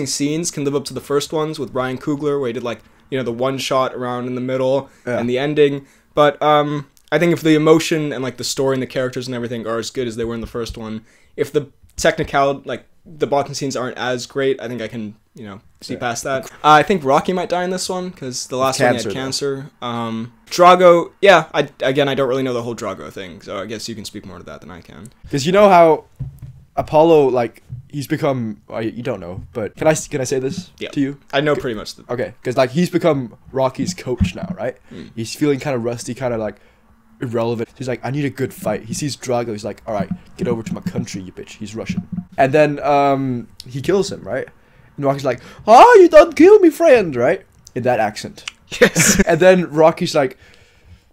Speaker 1: scenes can live up to the first ones with Ryan Coogler, where he did, like, you know, the one shot around in the middle and the ending. But I think if the emotion and, like, the story and the characters and everything are as good as they were in the first one, if the technical, like, the boxing scenes aren't as great, I think I can, you know, see past that. I think Rocky might die in this one, because the last one he had cancer. Drago, I don't really know the whole Drago thing, so I guess you can speak more to that than I can.
Speaker 2: Because you know how Apollo, like, he's become, you don't know, but can I say this to you?
Speaker 1: I know pretty much.
Speaker 2: Okay, because, like, he's become Rocky's coach now, right? He's feeling kind of rusty, kind of, like, irrelevant. He's like, I need a good fight. He sees Drago. He's like, all right, get over to my country, you bitch. He's Russian. And then he kills him, right? And Rocky's like, you don't kill me, friend, right? In that accent.
Speaker 1: Yes.
Speaker 2: And then Rocky's like,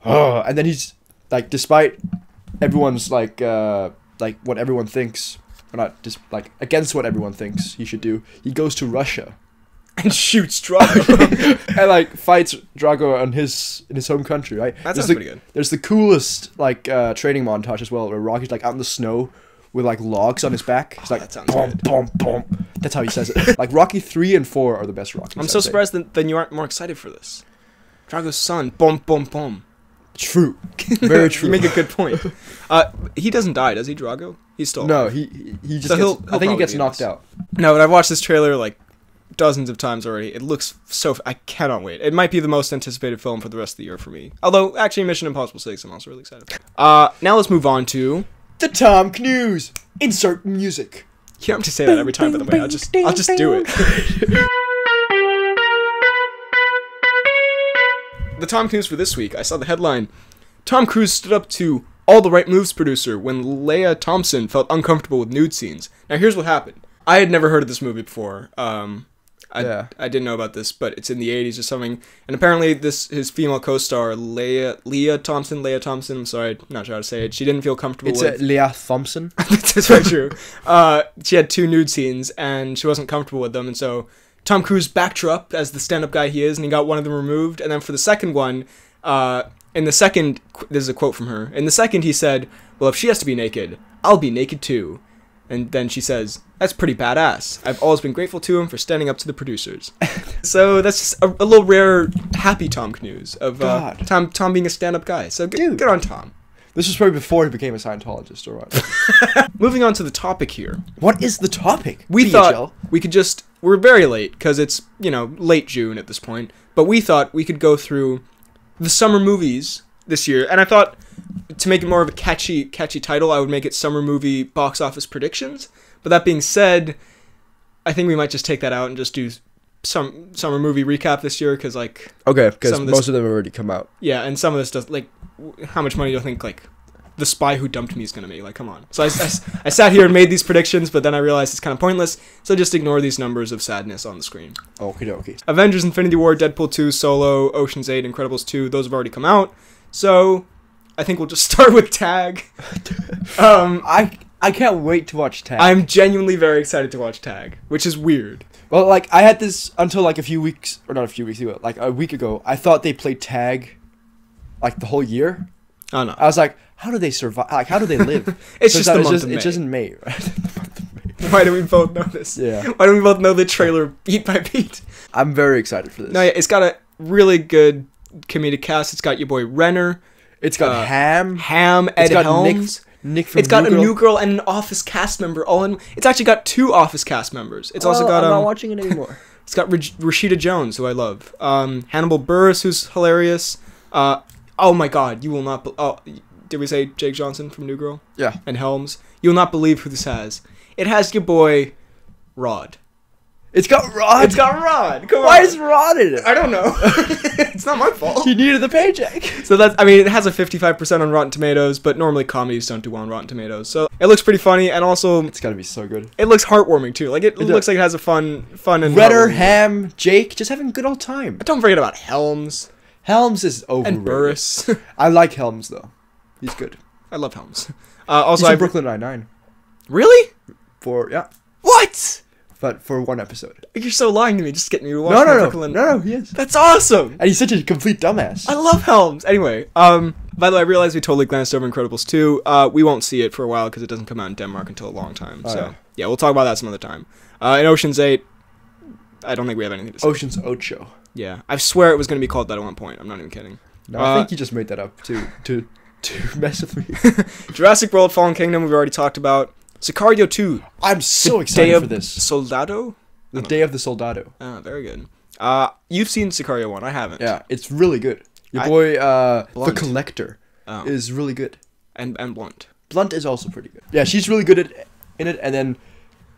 Speaker 2: and then he's like, despite everyone's like what everyone thinks, or not, just like against what everyone thinks he should do, he goes to Russia
Speaker 1: and shoots Drago.
Speaker 2: And like fights Drago in his home country, right?
Speaker 1: That sounds pretty good.
Speaker 2: There's the coolest like training montage as well, where Rocky's like out in the snow with like logs on his back. He's like,
Speaker 1: that sounds
Speaker 2: boom,
Speaker 1: good.
Speaker 2: boom, boom. That's how he says it. Like Rocky 3 and 4 are the best Rockies.
Speaker 1: I'm so surprised that you aren't more excited for this. Drago's son, boom, boom, boom.
Speaker 2: True, very true.
Speaker 1: You make a good point. He doesn't die, does he, Drago? He's still
Speaker 2: no.
Speaker 1: alive.
Speaker 2: He just.
Speaker 1: So
Speaker 2: Gets, I think he
Speaker 1: probably
Speaker 2: gets
Speaker 1: be
Speaker 2: knocked
Speaker 1: nice.
Speaker 2: out.
Speaker 1: No, but I've watched this trailer like dozens of times already. It looks so. I cannot wait. It might be the most anticipated film for the rest of the year for me. Although, actually, Mission Impossible 6, I'm also really excited. Now let's move on to
Speaker 2: The Cnews. Insert music.
Speaker 1: You don't have to say that every time, by the way. I'll just do it. The Tom Cruise for this week. I saw the headline. Tom Cruise stood up to All the Right Moves producer when Leah Thompson felt uncomfortable with nude scenes. Now here's what happened. I had never heard of this movie before. I didn't know about this, but it's in the 80s or something. And apparently his female co-star, Leah Thompson, I'm sorry, not sure how to say it. She didn't feel comfortable with...
Speaker 2: It's Leah Thompson.
Speaker 1: That's very true. She had 2 nude scenes, and she wasn't comfortable with them, and so Tom Cruise backed her up as the stand-up guy he is, and he got one of them removed. And then for the second one, in the second... This is a quote from her. In the second, he said, well, if she has to be naked, I'll be naked too. And then she says, that's pretty badass. I've always been grateful to him for standing up to the producers. So that's just a little rare happy Tom Cruise of Tom being a stand-up guy. So good on Tom.
Speaker 2: This was probably before he became a Scientologist, or what?
Speaker 1: Moving on to the topic here.
Speaker 2: What is the topic?
Speaker 1: We thought we could just... We're very late, because it's, late June at this point. But we thought we could go through the summer movies this year. And I thought, to make it more of a catchy title, I would make it Summer Movie Box Office Predictions. But that being said, I think we might just take that out and just do some summer movie recap this year, because, like...
Speaker 2: Okay, because most of them have already come out.
Speaker 1: Yeah, and some of this does, like... How much money do you think, like... The Spy Who Dumped Me is going to make? Like, come on. So I sat here and made these predictions, but then I realized it's kind of pointless, so just ignore these numbers of sadness on the screen.
Speaker 2: Okie dokie.
Speaker 1: Avengers Infinity War, Deadpool 2, Solo, Ocean's 8, Incredibles 2, those have already come out. So, I think we'll just start with Tag.
Speaker 2: I can't wait to watch Tag.
Speaker 1: I'm genuinely very excited to watch Tag, which is weird.
Speaker 2: Well, like, I had this until, like, a few weeks, or not a few weeks ago, like, a week ago. I thought they played Tag, like, the whole year.
Speaker 1: Oh, no.
Speaker 2: I was like, how do they survive? Like, how do they live?
Speaker 1: It's just the month of May.
Speaker 2: It's just in May, right? The month of May.
Speaker 1: Why do we both know this?
Speaker 2: Yeah.
Speaker 1: Why do we both know the trailer beat by beat?
Speaker 2: I'm very excited for this.
Speaker 1: No, yeah, it's got a really good comedic cast. It's got your boy Renner.
Speaker 2: It's got Ham,
Speaker 1: Ed Helms.
Speaker 2: Nick from
Speaker 1: It's got
Speaker 2: New
Speaker 1: a
Speaker 2: Girl.
Speaker 1: new girl and an Office cast member all in. It's actually got 2 Office cast members. It's also got
Speaker 2: I'm not watching it anymore.
Speaker 1: It's got Rashida Jones, who I love. Hannibal Buress, who's hilarious. Oh my God, you will not. Did we say Jake Johnson from New Girl?
Speaker 2: Yeah.
Speaker 1: And Helms. You will not believe who this has. It has your boy Rod.
Speaker 2: It's got Rod.
Speaker 1: It's got Rod. Come on.
Speaker 2: Why is Rod in it?
Speaker 1: I don't know. It's not my fault.
Speaker 2: He needed the paycheck.
Speaker 1: So it has a 55% on Rotten Tomatoes, but normally comedies don't do well on Rotten Tomatoes. So it looks pretty funny, and also
Speaker 2: It's gotta be so good.
Speaker 1: it looks heartwarming too. Like it looks like it has a fun and
Speaker 2: Redder,
Speaker 1: heartwarming-
Speaker 2: Ham, Jake, just having a good old time.
Speaker 1: But don't forget about Helms
Speaker 2: Helms is overrated.
Speaker 1: and Burris.
Speaker 2: I like Helms though. He's good.
Speaker 1: I love Helms.
Speaker 2: He's
Speaker 1: Also,
Speaker 2: in Brooklyn Nine-Nine.
Speaker 1: Really? What?
Speaker 2: But for one episode.
Speaker 1: You're so lying to me. Just getting me to watch Brooklyn.
Speaker 2: No, he is.
Speaker 1: That's awesome.
Speaker 2: And he's such a complete dumbass.
Speaker 1: I love Helms. Anyway, by the way, I realized we totally glanced over Incredibles 2. We won't see it for a while because it doesn't come out in Denmark until a long time. Yeah, we'll talk about that some other time. In Ocean's 8, I don't think we have anything to say.
Speaker 2: Ocean's Ocho.
Speaker 1: Yeah, I swear it was going to be called that at one point. I'm not even kidding.
Speaker 2: No, I think you just made that up to mess with me.
Speaker 1: Jurassic World Fallen Kingdom, we've already talked about. Sicario 2.
Speaker 2: I'm so excited for this.
Speaker 1: Soldado?
Speaker 2: The Day of the Soldado.
Speaker 1: Oh, very good. You've seen Sicario 1. I haven't.
Speaker 2: Yeah, it's really good. Your boy, The Collector, is really good.
Speaker 1: And Blunt.
Speaker 2: Blunt is also pretty good. Yeah, she's really good in it, and then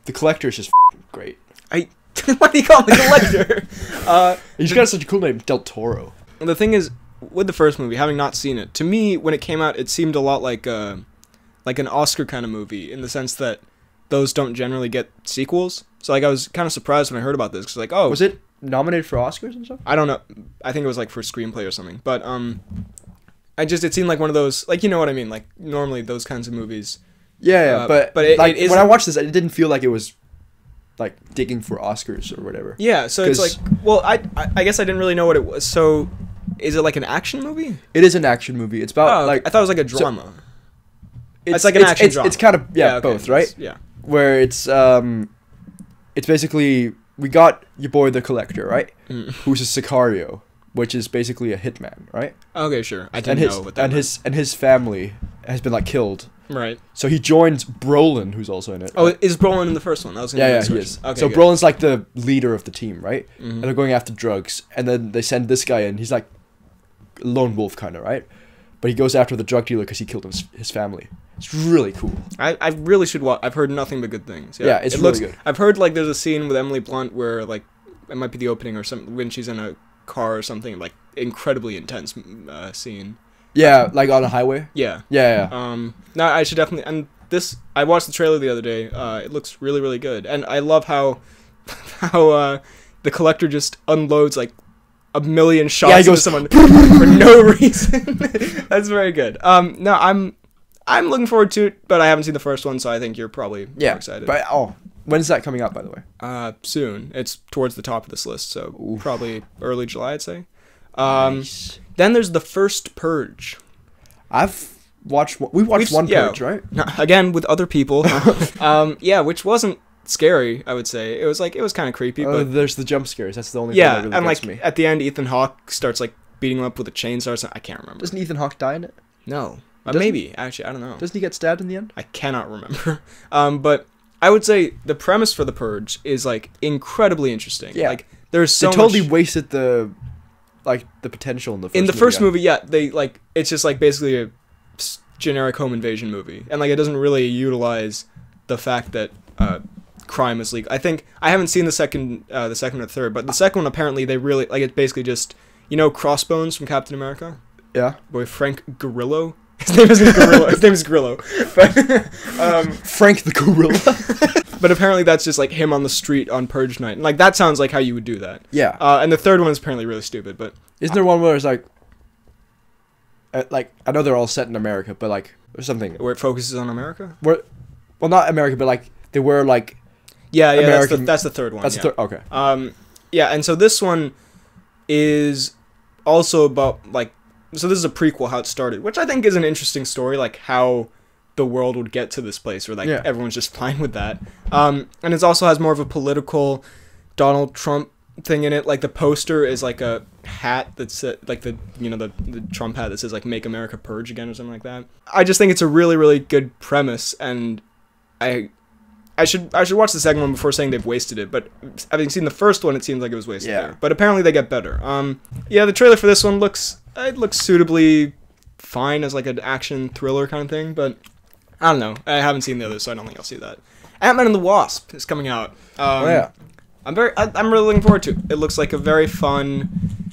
Speaker 2: The Collector is just great.
Speaker 1: Why do you call him The Collector?
Speaker 2: He's got such a cool name, Del Toro.
Speaker 1: The thing is, with the first movie, having not seen it, to me, when it came out, it seemed a lot like an Oscar kind of movie, in the sense that those don't generally get sequels. So, like, I was kind of surprised when I heard about this, because, like, oh...
Speaker 2: Was it nominated for Oscars and stuff?
Speaker 1: I don't know. I think it was, like, for screenplay or something. But, it seemed like one of those, like, you know what I mean? Like, normally those kinds of movies...
Speaker 2: Yeah, but when I watched this, it didn't feel like it was like digging for Oscars or whatever.
Speaker 1: Yeah, so it's like, well, I guess I didn't really know what it was. So, is it like an action movie?
Speaker 2: It is an action movie. It's about like
Speaker 1: I thought it was like a drama. It's like an action drama.
Speaker 2: It's kind of
Speaker 1: okay,
Speaker 2: both, right?
Speaker 1: Yeah.
Speaker 2: Where it's basically we got your boy the Collector, right? Who's a Sicario, which is basically a hitman, right?
Speaker 1: Okay, sure. I didn't know what that meant.
Speaker 2: And his family has been like killed.
Speaker 1: Right.
Speaker 2: So he joins Brolin, who's also in it.
Speaker 1: Oh, is Brolin in the first one?
Speaker 2: Yeah, he is.
Speaker 1: Okay,
Speaker 2: so
Speaker 1: good.
Speaker 2: Brolin's like the leader of the team, right? And they're going after drugs, and then they send this guy in. He's like a lone wolf kind of, right? But he goes after the drug dealer because he killed his family. It's really cool.
Speaker 1: I really should watch. I've heard nothing but good things.
Speaker 2: Yeah, it looks good.
Speaker 1: I've heard like there's a scene with Emily Blunt where like it might be the opening or something when she's in a car or something, like incredibly intense scene.
Speaker 2: Yeah, like on a highway.
Speaker 1: Yeah.
Speaker 2: Yeah.
Speaker 1: No, I should definitely. And this, I watched the trailer the other day. It looks really, really good, and I love how the Collector just unloads like a million shots into someone for no reason. That's very good. No, I'm looking forward to it, but I haven't seen the first one, so I think you're probably more excited.
Speaker 2: But when's that coming out, by the way?
Speaker 1: Soon. It's towards the top of this list, so probably early July, I'd say.
Speaker 2: Nice.
Speaker 1: Then there's the First Purge.
Speaker 2: We watched one Purge, right?
Speaker 1: Again, with other people. Yeah, which wasn't scary, I would say. It was kind of creepy. But
Speaker 2: there's the jump scares. That's the only thing that really gets me.
Speaker 1: At the end, Ethan Hawke starts like beating him up with a chainsaw or something. I can't remember.
Speaker 2: Doesn't Ethan Hawke die in it?
Speaker 1: No. Maybe, actually, I don't know.
Speaker 2: Doesn't he get stabbed in the end?
Speaker 1: I cannot remember. But I would say the premise for The Purge is like incredibly interesting. Yeah. Like there's so
Speaker 2: they totally wasted the potential in the first movie.
Speaker 1: In the first movie, yeah, they like it's just like basically a generic home invasion movie. And like it doesn't really utilize the fact that crime is legal. I think I haven't seen the second or third, but the second one apparently they really like it's basically just Crossbones from Captain America?
Speaker 2: Yeah.
Speaker 1: Boy Frank Grillo. His name isn't Grillo. His name is Grillo. But,
Speaker 2: Frank the Gorilla.
Speaker 1: But apparently that's just like him on the street on Purge night. And like that sounds like how you would do that.
Speaker 2: Yeah.
Speaker 1: And the third one is apparently really stupid, but
Speaker 2: isn't there one where it's like I know they're all set in America, but like or something
Speaker 1: where it focuses on America?
Speaker 2: Well, not America, but like they were like
Speaker 1: American. That's the third one.
Speaker 2: That's the third. Okay.
Speaker 1: Yeah, and so this one is also about like so this is a prequel how it started, which I think is an interesting story, like how the world would get to this place where like everyone's just fine with that. And it also has more of a political Donald Trump thing in it. Like the poster is like a hat that's like the Trump hat that says like "Make America Purge Again" or something like that. I just think it's a really, really good premise, and I should watch the second one before saying they've wasted it. But having seen the first one, it seems like it was wasted there. But apparently they get better. The trailer for this one looks suitably fine as like an action thriller kind of thing, but I don't know. I haven't seen the others, so I don't think I'll see that. Ant-Man and the Wasp is coming out. I'm really looking forward to it. It looks like a very fun,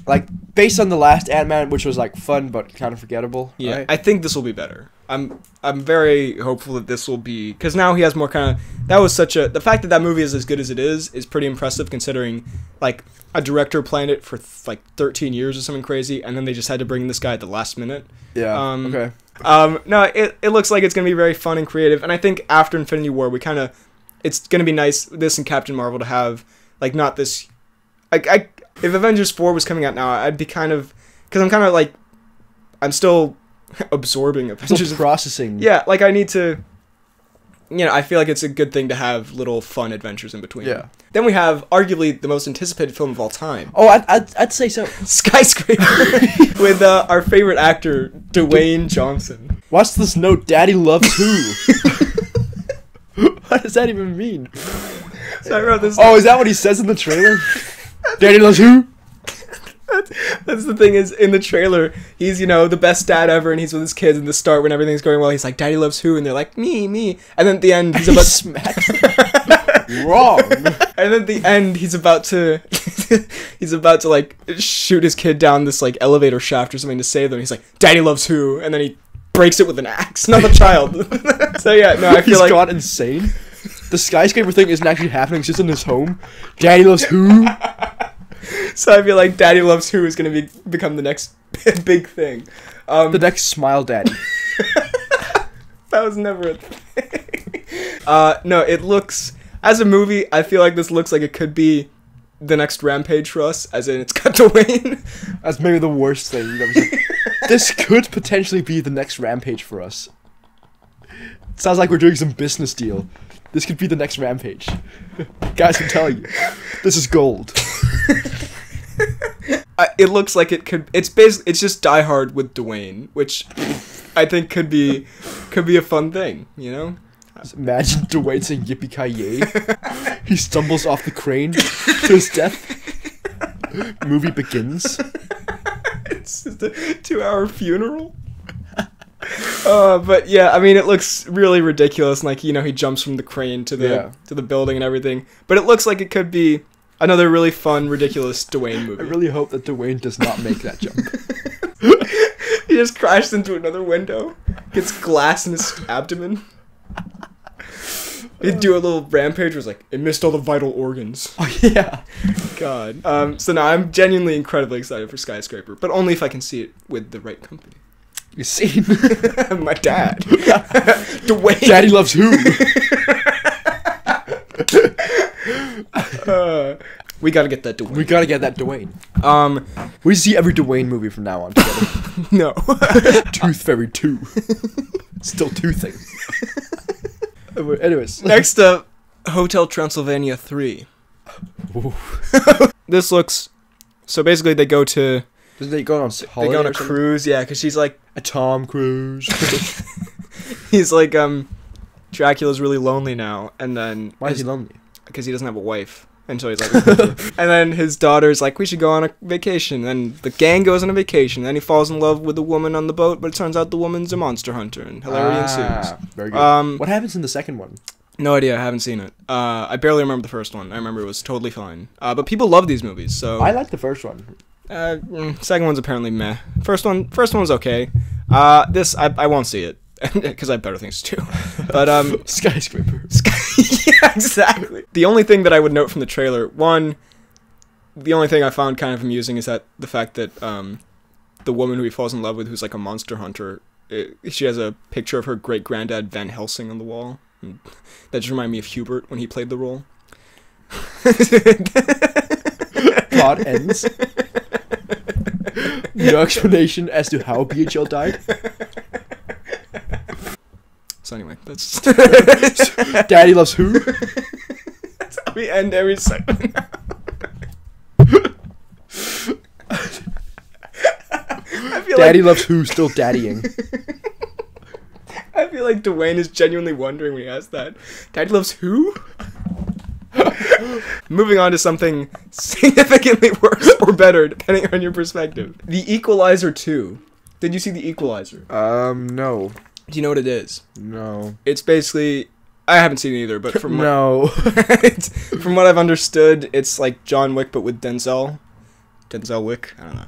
Speaker 2: like based on the last Ant-Man, which was like fun but kind of forgettable.
Speaker 1: Yeah,
Speaker 2: right?
Speaker 1: I think this will be better. I'm very hopeful that this will be, because now he has more kind of. That was the fact that movie is as good as it is pretty impressive considering like a director planned it for like 13 years or something crazy, and then they just had to bring this guy at the last minute.
Speaker 2: Yeah. Okay.
Speaker 1: No, it looks like it's gonna be very fun and creative, and I think after Infinity War it's gonna be nice this and Captain Marvel to have like not this. If Avengers 4 was coming out now, I'd be kind of because I'm kind of like I'm still absorbing Avengers.
Speaker 2: Still processing.
Speaker 1: Yeah, like I need to. I feel like it's a good thing to have little fun adventures in between.
Speaker 2: Yeah.
Speaker 1: Then we have arguably the most anticipated film of all time.
Speaker 2: Oh, I'd say so.
Speaker 1: Skyscraper with our favorite actor Dwayne Johnson.
Speaker 2: Watch this note. Daddy loves who? What does that even mean?
Speaker 1: So I wrote this.
Speaker 2: Oh, is that what he says in the trailer? Daddy loves who?
Speaker 1: That's the thing is in the trailer he's the best dad ever, and he's with his kids in the start when everything's going well. He's like, "Daddy loves who?" And they're like, "Me." And then at the end he's about
Speaker 2: smack. Wrong.
Speaker 1: And then at the end he's about to like shoot his kid down this like elevator shaft or something to save them. He's like, "Daddy loves who?" And then he breaks it with an axe, not the child. So yeah, no, I feel
Speaker 2: he's gone insane. The skyscraper thing isn't actually happening; it's just in his home. Daddy loves who?
Speaker 1: So I feel like Daddy Loves Who is going to become the next big thing.
Speaker 2: The next Smile Daddy.
Speaker 1: That was never a thing. No, it looks... as a movie, I feel like this looks like it could be the next Rampage for us, as in it's got Dwayne.
Speaker 2: That's maybe the worst thing you've ever seen. This could potentially be the next Rampage for us. It sounds like we're doing some business deal. This could be the next Rampage. Guys, I'm telling you, this is gold.
Speaker 1: It looks like it could. It's basically just Die Hard with Dwayne, which I think could be a fun thing. You know.
Speaker 2: Just imagine Dwayne saying "Yippee-ki-yay." He stumbles off the crane to his death. Movie begins.
Speaker 1: It's just a 2-hour funeral. But yeah, I mean, it looks really ridiculous. And, like, you know, he jumps from the crane to the building and everything. But it looks like it could be another really fun, ridiculous Dwayne movie.
Speaker 2: I really hope that Dwayne does not make that jump.
Speaker 1: He just crashed into another window, gets glass in his abdomen. He'd do a little rampage where it's like, it missed all the vital organs.
Speaker 2: Oh, yeah.
Speaker 1: God. So now I'm genuinely incredibly excited for Skyscraper, but only if I can see it with the right company.
Speaker 2: You see?
Speaker 1: My dad. Dwayne.
Speaker 2: Daddy loves who?
Speaker 1: We gotta get that Dwayne.
Speaker 2: We gotta get that Dwayne. We see every Dwayne movie from now on together.
Speaker 1: No.
Speaker 2: Tooth Fairy 2. Still toothing. Anyways.
Speaker 1: Next up, Hotel Transylvania 3. This looks... So basically they go to...
Speaker 2: Did they go on holiday?
Speaker 1: They go on a cruise, yeah, because she's like...
Speaker 2: A Tom Cruise.
Speaker 1: He's like, Dracula's really lonely now, and then...
Speaker 2: Why is he lonely?
Speaker 1: Because he doesn't have a wife. And so he's like... And then his daughter's like, we should go on a vacation. And the gang goes on a vacation. And then he falls in love with a woman on the boat, but it turns out the woman's a monster hunter, and hilarity ensues.
Speaker 2: Very good. What happens in the second one?
Speaker 1: No idea, I haven't seen it. I barely remember the first one. I remember it was totally fine. But people love these movies, so...
Speaker 2: I like the first one.
Speaker 1: Second one's apparently meh. First one was okay. This, I won't see it. Because I have better things to do. But,
Speaker 2: Skyscraper.
Speaker 1: Yeah, exactly. The only thing that I would note from the trailer, the only thing I found kind of amusing is that the fact that the woman who he falls in love with, who's like a monster hunter, she has a picture of her great-granddad Van Helsing on the wall. And that just reminded me of Hubert when he played the role.
Speaker 2: Plot ends. No explanation as to how BHL died.
Speaker 1: So anyway, that's...
Speaker 2: Daddy loves who?
Speaker 1: That's how we end every segment.
Speaker 2: Daddy loves who still daddying.
Speaker 1: I feel like Dwayne is genuinely wondering when he asks that. Daddy loves who? Moving on to something significantly worse or better, depending on your perspective. The Equalizer 2. Did you see The Equalizer?
Speaker 2: No.
Speaker 1: Do you know what it is?
Speaker 2: No.
Speaker 1: It's basically... I haven't seen it either, but from
Speaker 2: no.
Speaker 1: From what I've understood, it's like John Wick, but with Denzel. Denzel Wick? I don't know.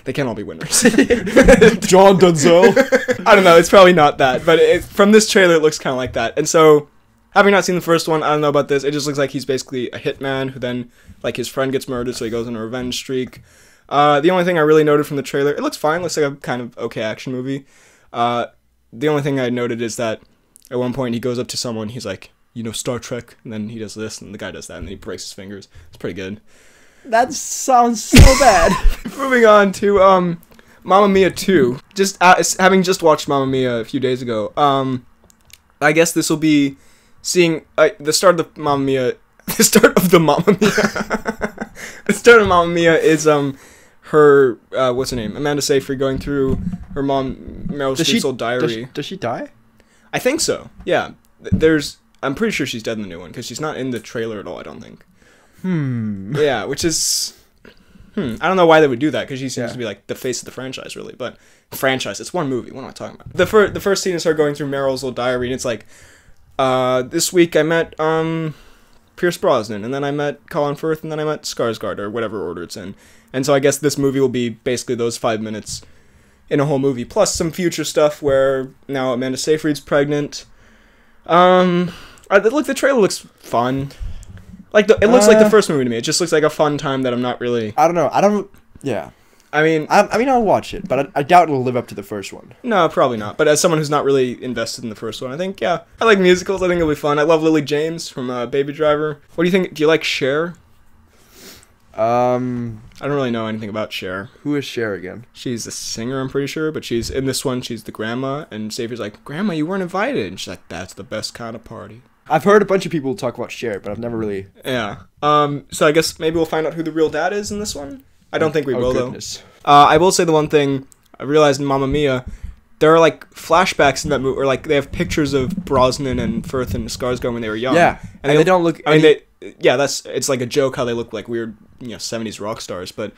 Speaker 1: They can't all be winners.
Speaker 2: John Denzel?
Speaker 1: I don't know. It's probably not that. But from this trailer, it looks kind of like that. And so, having not seen the first one, I don't know about this. It just looks like he's basically a hitman who then, like, his friend gets murdered, so he goes on a revenge streak. The only thing I really noted from the trailer, it looks fine. It looks like a kind of okay action movie. The only thing I noted is that at one point he goes up to someone, he's like, you know, Star Trek, and then he does this, and the guy does that, and then he breaks his fingers. It's pretty good.
Speaker 2: That sounds so bad.
Speaker 1: Moving on to Mamma Mia 2. Just having just watched Mamma Mia a few days ago, I guess this will be seeing the start of the Mamma Mia. The start of the Mamma Mia. The start of Mamma Mia is her what's her name? Amanda Seyfried going through her mom Meryl Streep's old diary.
Speaker 2: Does she die?
Speaker 1: I think so. Yeah. I'm pretty sure she's dead in the new one because she's not in the trailer at all. I don't think. Yeah, which is... I don't know why they would do that, because she seems to be, like, the face of the franchise, really. But, franchise, it's one movie. What am I talking about? The first scene is her going through Meryl's old diary, and it's like, this week I met, Pierce Brosnan, and then I met Colin Firth, and then I met Skarsgård, or whatever order it's in. And so I guess this movie will be basically those 5 minutes in a whole movie, plus some future stuff where now Amanda Seyfried's pregnant. Look, the trailer looks fun. Like, it looks like the first movie to me. It just looks like a fun time that I'm not really...
Speaker 2: I don't know. Yeah.
Speaker 1: I mean,
Speaker 2: I'll watch it, but I doubt it'll live up to the first one.
Speaker 1: No, probably not. But as someone who's not really invested in the first one, I think, yeah, I like musicals. I think it'll be fun. I love Lily James from Baby Driver. What do you think? Do you like Cher? I don't really know anything about Cher.
Speaker 2: Who is Cher again?
Speaker 1: She's a singer, I'm pretty sure, but she's in this one. She's the grandma, and Xavier's like, "Grandma, you weren't invited," and she's like, "That's the best kind of party."
Speaker 2: I've heard a bunch of people talk about Cher, but I've never really.
Speaker 1: Yeah. So I guess maybe we'll find out who the real dad is in this one. I don't think we will
Speaker 2: goodness.
Speaker 1: though. I will say the one thing I realized in Mamma Mia, there are like flashbacks in that movie, or like they have pictures of Brosnan and Firth and Skarsgård when they were young.
Speaker 2: Yeah, and they don't look.
Speaker 1: I mean, it's like a joke how they look like weird, 70s rock stars, but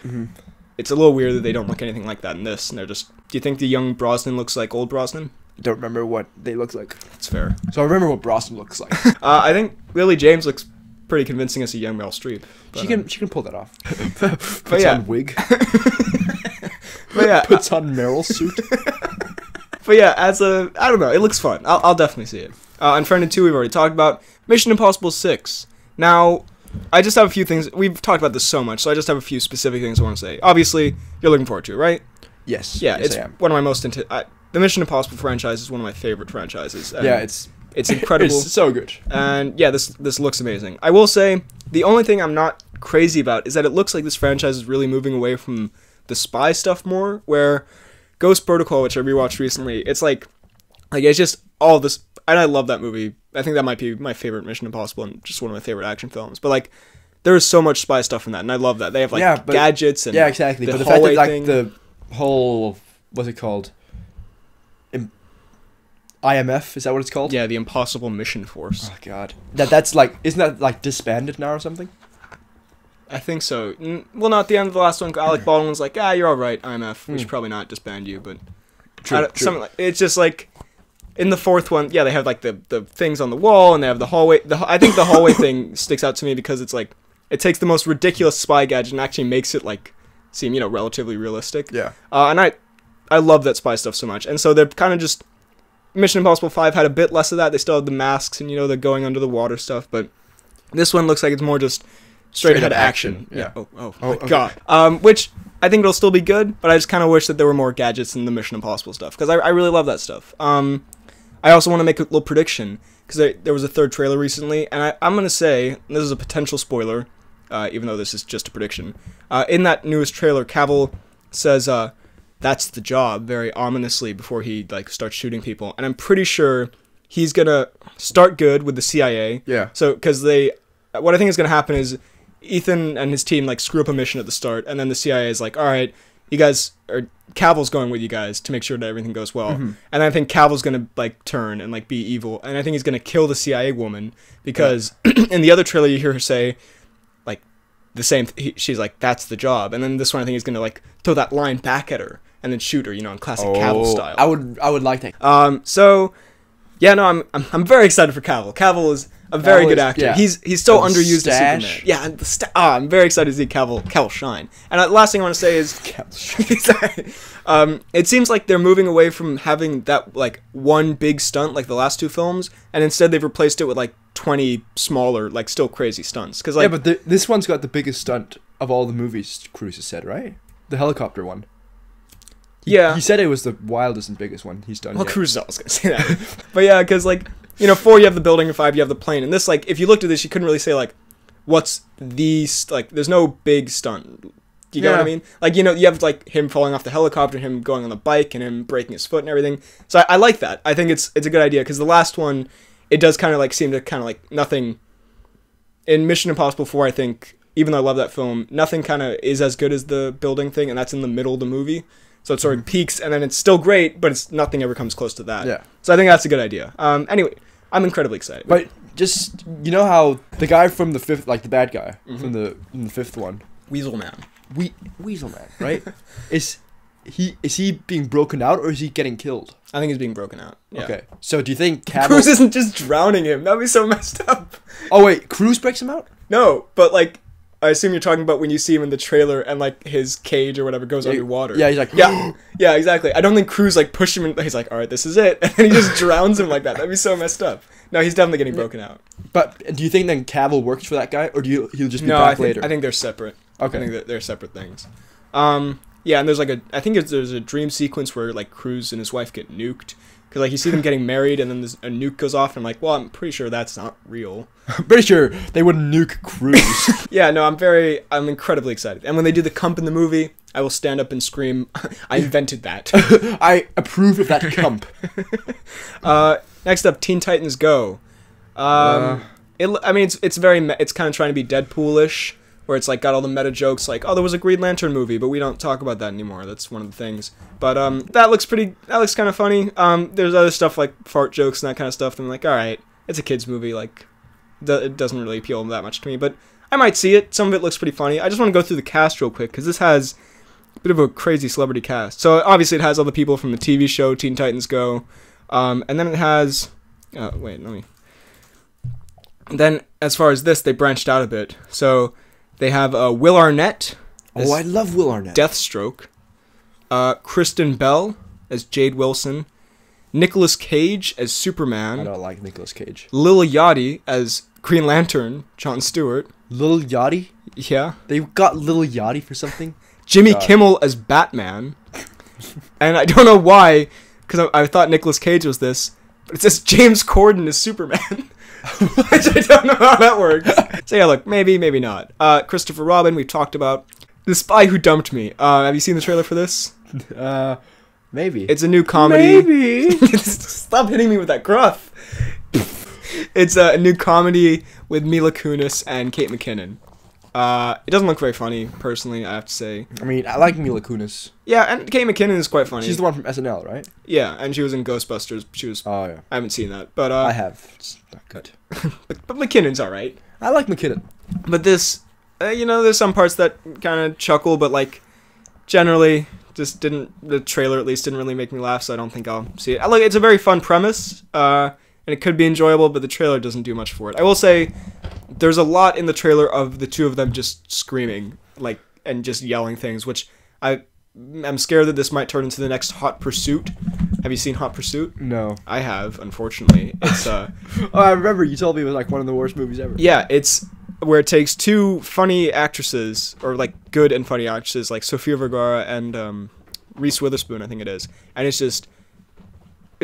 Speaker 1: it's a little weird that they don't look anything like that in this. And they're just. Do you think the young Brosnan looks like old Brosnan?
Speaker 2: I don't remember what they look like.
Speaker 1: That's fair.
Speaker 2: So I remember what Brosnan looks like.
Speaker 1: I think Lily James looks pretty convincing as a young Meryl Streep. But,
Speaker 2: she can pull that off.
Speaker 1: Puts
Speaker 2: on wig.
Speaker 1: But yeah,
Speaker 2: puts on Meryl suit.
Speaker 1: But yeah, I don't know, it looks fun. I'll definitely see it. Unfriended 2 we've already talked about. Mission Impossible 6. Now, I just have a few things. We've talked about this so much, so I just have a few specific things I want to say. Obviously, you're looking forward to it, right?
Speaker 2: Yes.
Speaker 1: Yeah,
Speaker 2: yes,
Speaker 1: it's
Speaker 2: I am.
Speaker 1: one of my most the Mission Impossible franchise is one of my favorite franchises.
Speaker 2: Yeah, it's
Speaker 1: incredible.
Speaker 2: It's so good.
Speaker 1: And yeah, this looks amazing. I will say the only thing I'm not crazy about is that it looks like this franchise is really moving away from the spy stuff more, where Ghost Protocol, which I rewatched recently, it's like it's just all this, and I love that movie. I think that might be my favorite Mission Impossible and just one of my favorite action films. But like, there is so much spy stuff in that, and I love that. They have like gadgets and
Speaker 2: exactly.
Speaker 1: The
Speaker 2: but the fact that
Speaker 1: thing.
Speaker 2: the whole what's it called? IMF, is that what it's called?
Speaker 1: Yeah, the Impossible Mission Force.
Speaker 2: Oh god, that's like, isn't that like disbanded now or something?
Speaker 1: I think so. Well, not at the end of the last one. Alec Baldwin was like, "You're all right, IMF. We should probably not disband you." But
Speaker 2: true.
Speaker 1: Something like, it's just like in the fourth one. Yeah, they have like the things on the wall, and they have the hallway. I think the hallway thing sticks out to me because it's like it takes the most ridiculous spy gadget and actually makes it like seem relatively realistic.
Speaker 2: Yeah.
Speaker 1: And I love that spy stuff so much, and so they're kind of just. Mission Impossible 5 had a bit less of that. They still had the masks and the going under the water stuff, but this one looks like it's more just straight ahead action.
Speaker 2: Yeah.
Speaker 1: Oh my god. Which I think it'll still be good, but I just kind of wish that there were more gadgets in the Mission Impossible stuff because I really love that stuff. I also want to make a little prediction because there was a third trailer recently, and I'm gonna say, and this is a potential spoiler, even though this is just a prediction. In that newest trailer, Cavill says, "That's the job," very ominously before he starts shooting people, and I'm pretty sure he's gonna start good with the CIA.
Speaker 2: Yeah.
Speaker 1: So because what I think is gonna happen is Ethan and his team screw up a mission at the start, and then the CIA is like, "All right, you guys," or Cavill's going with you guys to make sure that everything goes well. And then I think Cavill's gonna turn and be evil, and I think he's gonna kill the CIA woman because in the other trailer you hear her say the same. She's like, "That's the job," and then this one I think he's gonna throw that line back at her. And then shoot her, in classic Cavill style.
Speaker 2: I would like that.
Speaker 1: So, yeah, no, I'm very excited for Cavill. Cavill is a very good actor. Yeah. He's so underused as Superman. Yeah, and I'm very excited to see Cavill shine. And the last thing I want to say is, it seems like they're moving away from having that one big stunt like the last two films, and instead they've replaced it with 20 smaller, still crazy stunts. Cause
Speaker 2: but this one's got the biggest stunt of all the movies. Cruise has said, right? The helicopter one.
Speaker 1: Yeah.
Speaker 2: He said it was the wildest and biggest one he's done.
Speaker 1: Well, Cruise is always going to say that. But yeah, because, 4 you have the building, and 5 you have the plane. And this, if you looked at this, you couldn't really say, what's the, there's no big stunt. You know what I mean? You have, him falling off the helicopter, him going on the bike, and him breaking his foot and everything. So I like that. I think it's a good idea, because the last one, it does kind of, seem to nothing. In Mission Impossible 4, I think, even though I love that film, nothing kind of is as good as the building thing, and that's in the middle of the movie. So it sort of peaks, and then it's still great, but nothing ever comes close to that.
Speaker 2: Yeah.
Speaker 1: So I think that's a good idea. Anyway, I'm incredibly excited.
Speaker 2: But just, how the guy from the fifth, the bad guy from the fifth one,
Speaker 1: Weasel Man.
Speaker 2: Weasel Man, right? Is he being broken out, or is he getting killed?
Speaker 1: I think he's being broken out. Yeah.
Speaker 2: Okay. So do you think Cavill...
Speaker 1: Cruise isn't just drowning him? That'd be so messed up.
Speaker 2: Oh wait, Cruise breaks him out?
Speaker 1: No, but I assume you're talking about when you see him in the trailer and his cage or whatever goes underwater.
Speaker 2: Yeah, he's like,
Speaker 1: yeah, exactly. I don't think Cruise pushed him in. He's like, all right, this is it, and then he just drowns him like that. That'd be so messed up. No, he's definitely getting broken out.
Speaker 2: But do you think then Cavill works for that guy, or he'll just be back later?
Speaker 1: I think they're separate.
Speaker 2: Okay,
Speaker 1: I think that they're separate things. Yeah, and there's like I think there's a dream sequence where like Cruz and his wife get nuked. Because, like, you see them getting married, and then a nuke goes off, and I'm like, well, I'm pretty sure that's not real.
Speaker 2: I'm pretty sure they wouldn't nuke Cruz.
Speaker 1: Yeah, no, I'm incredibly excited. And when they do the cump in the movie, I will stand up and scream, I invented that.
Speaker 2: I approve of that cump.
Speaker 1: Next up, Teen Titans Go. I mean, it's kind of trying to be Deadpool-ish, where it's like got all the meta jokes like, oh, there was a Green Lantern movie, but we don't talk about that anymore. That's one of the things. But that looks kind of funny. There's other stuff like fart jokes and that kind of stuff. And I'm like, all right, it's a kids movie. Like, it doesn't really appeal that much to me, but I might see it. Some of it looks pretty funny. I just want to go through the cast real quick because this has a bit of a crazy celebrity cast. So obviously it has all the people from the TV show Teen Titans Go, and then it has. Then as far as this, they branched out a bit. So they have Will Arnett.
Speaker 2: Oh, I love Will Arnett.
Speaker 1: Deathstroke. Kristen Bell as Jade Wilson. Nicolas Cage as Superman.
Speaker 2: I don't like Nicolas Cage.
Speaker 1: Lil Yachty as Green Lantern, Jon Stewart.
Speaker 2: Lil Yachty?
Speaker 1: Yeah.
Speaker 2: They got Lil Yachty for something?
Speaker 1: Jimmy Kimmel as Batman. And I don't know why, because I thought Nicolas Cage was this, but it says James Corden as Superman. Which I don't know how that works. So yeah, look, maybe not. Christopher Robin, we've talked about. The Spy Who Dumped Me. Have you seen the trailer for this?
Speaker 2: Maybe.
Speaker 1: It's a new comedy.
Speaker 2: Maybe.
Speaker 1: Stop hitting me with that gruff. It's a new comedy with Mila Kunis and Kate McKinnon. It doesn't look very funny, personally, I have to say.
Speaker 2: I mean, I like Mila Kunis.
Speaker 1: Yeah, and Kate McKinnon is quite funny.
Speaker 2: She's the one from SNL, right?
Speaker 1: Yeah, and she was in Ghostbusters.
Speaker 2: Oh, yeah.
Speaker 1: I haven't seen that, but
Speaker 2: I have. It's not good.
Speaker 1: but McKinnon's alright.
Speaker 2: I like McKinnon. But
Speaker 1: this, there's some parts that kind of chuckle, but, like, generally, the trailer at least didn't really make me laugh, so I don't think I'll see it. It's a very fun premise, and it could be enjoyable, but the trailer doesn't do much for it. I will say, there's a lot in the trailer of the two of them just screaming, like, and just yelling things, which I'm scared that this might turn into the next Hot Pursuit. Have you seen Hot Pursuit?
Speaker 2: No.
Speaker 1: I have, unfortunately. It's
Speaker 2: Oh, I remember you told me it was like one of the worst movies ever.
Speaker 1: Yeah, it's where it takes two funny actresses, or like good and funny actresses, like Sofia Vergara and Reese Witherspoon, I think it is. And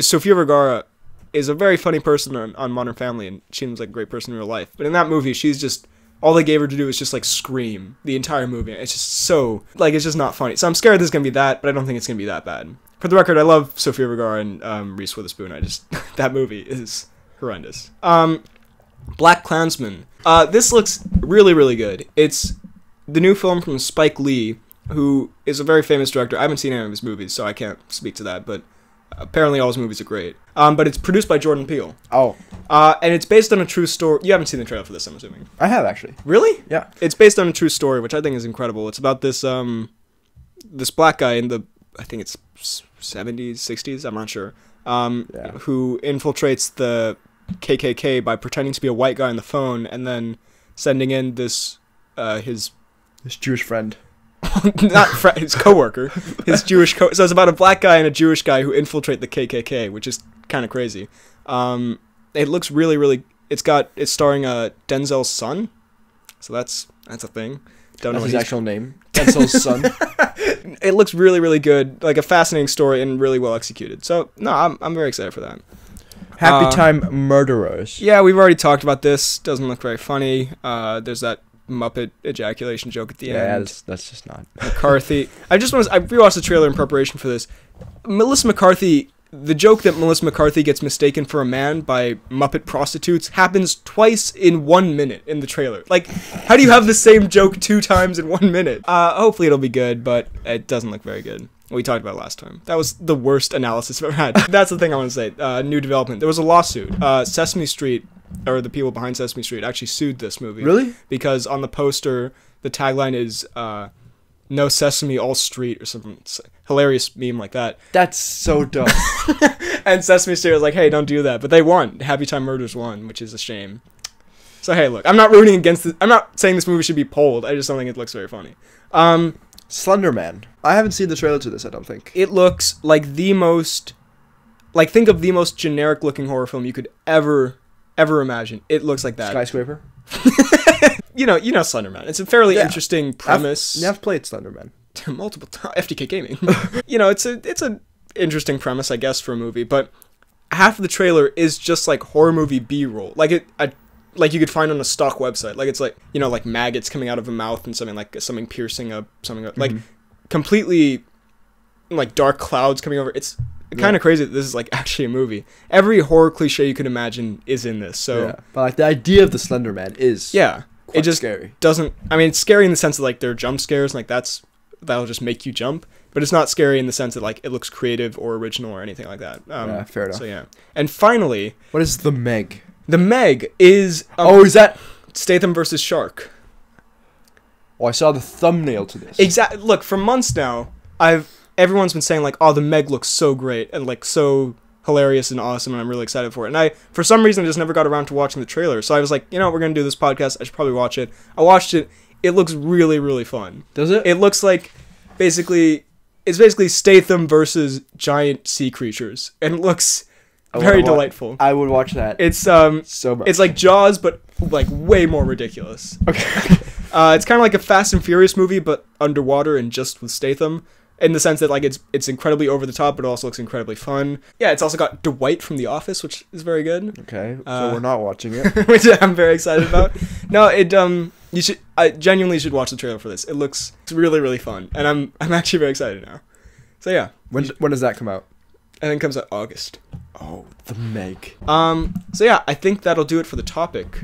Speaker 1: Sofia Vergara is a very funny person on Modern Family, and she seems like a great person in real life. But in that movie, she's just, all they gave her to do is just like scream the entire movie. It's just so, like, it's just not funny. So I'm scared this is going to be that, but I don't think it's going to be that bad. For the record, I love Sofia Vergara and Reese Witherspoon. That movie is horrendous. BlackKklansman. This looks really, really good. It's the new film from Spike Lee, who is a very famous director. I haven't seen any of his movies, so I can't speak to that, but apparently all his movies are great. But it's produced by Jordan Peele.
Speaker 2: Oh.
Speaker 1: And it's based on a true story. You haven't seen the trailer for this, I'm assuming.
Speaker 2: I have, actually.
Speaker 1: Really?
Speaker 2: Yeah.
Speaker 1: It's based on a true story, which I think is incredible. It's about this this black guy in the, I think it's 70s, 60s, I'm not sure, who infiltrates the KKK by pretending to be a white guy on the phone and then sending in this, his
Speaker 2: Jewish friend.
Speaker 1: his coworker, his Jewish so it's about a black guy and a Jewish guy who infiltrate the KKK, which is kind of crazy. It looks really, really. It's starring Denzel's son, so that's a thing. Don't know
Speaker 2: his actual name.
Speaker 1: Denzel's son. It looks really, really good, like a fascinating story and really well executed. So no, I'm very excited for that.
Speaker 2: Happytime Murderers.
Speaker 1: Yeah, we've already talked about this. Doesn't look very funny. There's that Muppet ejaculation joke at the end.
Speaker 2: Yeah, that's just not.
Speaker 1: McCarthy. I rewatched the trailer in preparation for this. Melissa McCarthy, the joke that Melissa McCarthy gets mistaken for a man by Muppet prostitutes happens twice in 1 minute in the trailer. Like, how do you have the same joke 2 times in 1 minute? Hopefully it'll be good, but it doesn't look very good. We talked about it last time. That was the worst analysis I've ever had. That's the thing I want to say. New development. There was a lawsuit. Sesame Street, or the people behind Sesame Street, actually sued this movie.
Speaker 2: Really?
Speaker 1: Because on the poster, the tagline is "No Sesame, all street" or something. Hilarious meme like that.
Speaker 2: That's so dumb.
Speaker 1: And Sesame Street was like, "Hey, don't do that." But they won. Happytime Murders won, which is a shame. So hey, look, I'm not rooting against this. I'm not saying this movie should be pulled. I just don't think it looks very funny.
Speaker 2: Slenderman. I haven't seen the trailer to this, I don't think.
Speaker 1: It looks like the most, like, think of the most generic looking horror film you could ever imagine. It looks like that.
Speaker 2: Skyscraper?
Speaker 1: you know Slenderman. It's a fairly interesting premise.
Speaker 2: I've played Slenderman.
Speaker 1: multiple times. FTK Gaming. You know, it's a interesting premise, I guess, for a movie, but half of the trailer is just like horror movie B-roll. Like like you could find on a stock website. Like it's like, you know, like maggots coming out of a mouth and something piercing up, like completely like dark clouds coming over. It's kind of crazy that this is like actually a movie. Every horror cliche you could imagine is in this. So
Speaker 2: but like the idea of the Slenderman is
Speaker 1: it just
Speaker 2: scary.
Speaker 1: Doesn't, I mean, it's scary in the sense that like there are jump scares and like that'll just make you jump, but it's not scary in the sense that like it looks creative or original or anything like that.
Speaker 2: Fair enough.
Speaker 1: So yeah. And finally,
Speaker 2: what is the Meg?
Speaker 1: The Meg is
Speaker 2: is that
Speaker 1: Statham versus Shark?
Speaker 2: Oh, I saw the thumbnail to this.
Speaker 1: Exactly. Look, for months now, everyone's been saying like, oh, the Meg looks so great and like so hilarious and awesome, and I'm really excited for it. And for some reason, I just never got around to watching the trailer. So I was like, you know, we're gonna do this podcast. I should probably watch it. I watched it. It looks really, really fun.
Speaker 2: Does it?
Speaker 1: It looks like it's basically Statham versus giant sea creatures, and it looks very delightful.
Speaker 2: I would watch that.
Speaker 1: It's
Speaker 2: so much.
Speaker 1: It's like Jaws, but like way more ridiculous.
Speaker 2: Okay.
Speaker 1: It's kind of like a Fast and Furious movie, but underwater and just with Statham, in the sense that like it's incredibly over the top, but it also looks incredibly fun. Yeah, it's also got Dwight from The Office, which is very good.
Speaker 2: Okay, so we're not watching it,
Speaker 1: which I'm very excited about. No, I genuinely should watch the trailer for this. It's really, really fun, and I'm actually very excited now. So yeah,
Speaker 2: when does that come out?
Speaker 1: I think it comes out August.
Speaker 2: Oh, the Meg.
Speaker 1: So yeah, I think that'll do it for the topic.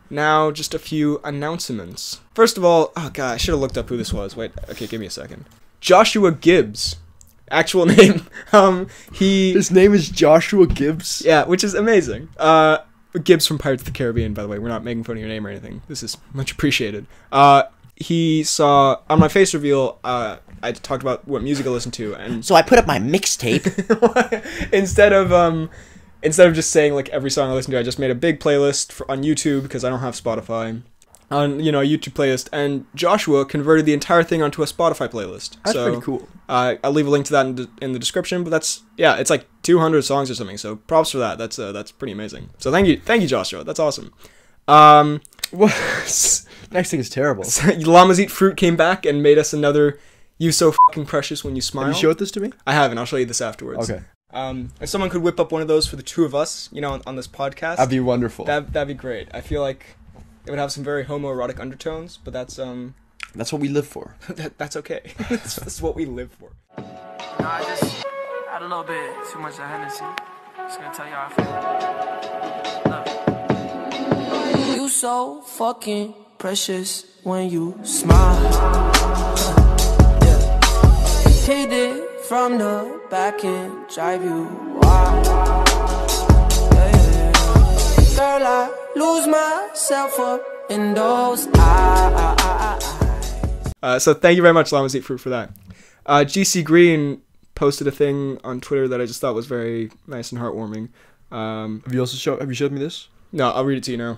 Speaker 1: Now, just a few announcements. First of all, oh god, I should have looked up who this was. Wait, okay, give me a second. Joshua Gibbs. Actual name.
Speaker 2: His name is Joshua Gibbs?
Speaker 1: Yeah, which is amazing. Gibbs from Pirates of the Caribbean, by the way. We're not making fun of your name or anything. This is much appreciated. He saw, on my face reveal, I talked about what music I listened to, and
Speaker 3: so I put up my mixtape.
Speaker 1: instead of just saying like every song I listen to, I just made a big playlist on YouTube because I don't have Spotify. On a YouTube playlist, and Joshua converted the entire thing onto a Spotify playlist.
Speaker 2: That's pretty cool.
Speaker 1: I'll leave a link to that in the description. But it's like 200 songs or something. So props for that. That's pretty amazing. So thank you, Joshua. That's awesome.
Speaker 2: Next thing is terrible.
Speaker 1: Llamas Eat Fruit came back and made us another "You So Fucking Precious When You Smile."
Speaker 2: Have you showed this to me?
Speaker 1: I haven't. I'll show you this afterwards.
Speaker 2: Okay.
Speaker 1: If someone could whip up one of those for the two of us, on this podcast,
Speaker 2: that'd be wonderful.
Speaker 1: That'd be great. I feel like it would have some very homoerotic undertones, but that's
Speaker 2: what we live for.
Speaker 1: That's okay. That's what we live for.
Speaker 4: I just had a little bit too much of Hennessy. Just gonna tell you how I feel. Look. You so fucking precious when you smile. Yeah. Hit it from the back and drive you wild. Yeah. Girl, I lose myself up in those eyes.
Speaker 1: So thank you very much, Llamas Eat Fruit, for that. GC Green posted a thing on Twitter that I just thought was very nice and heartwarming.
Speaker 2: Have you showed me this?
Speaker 1: No, I'll read it to you now.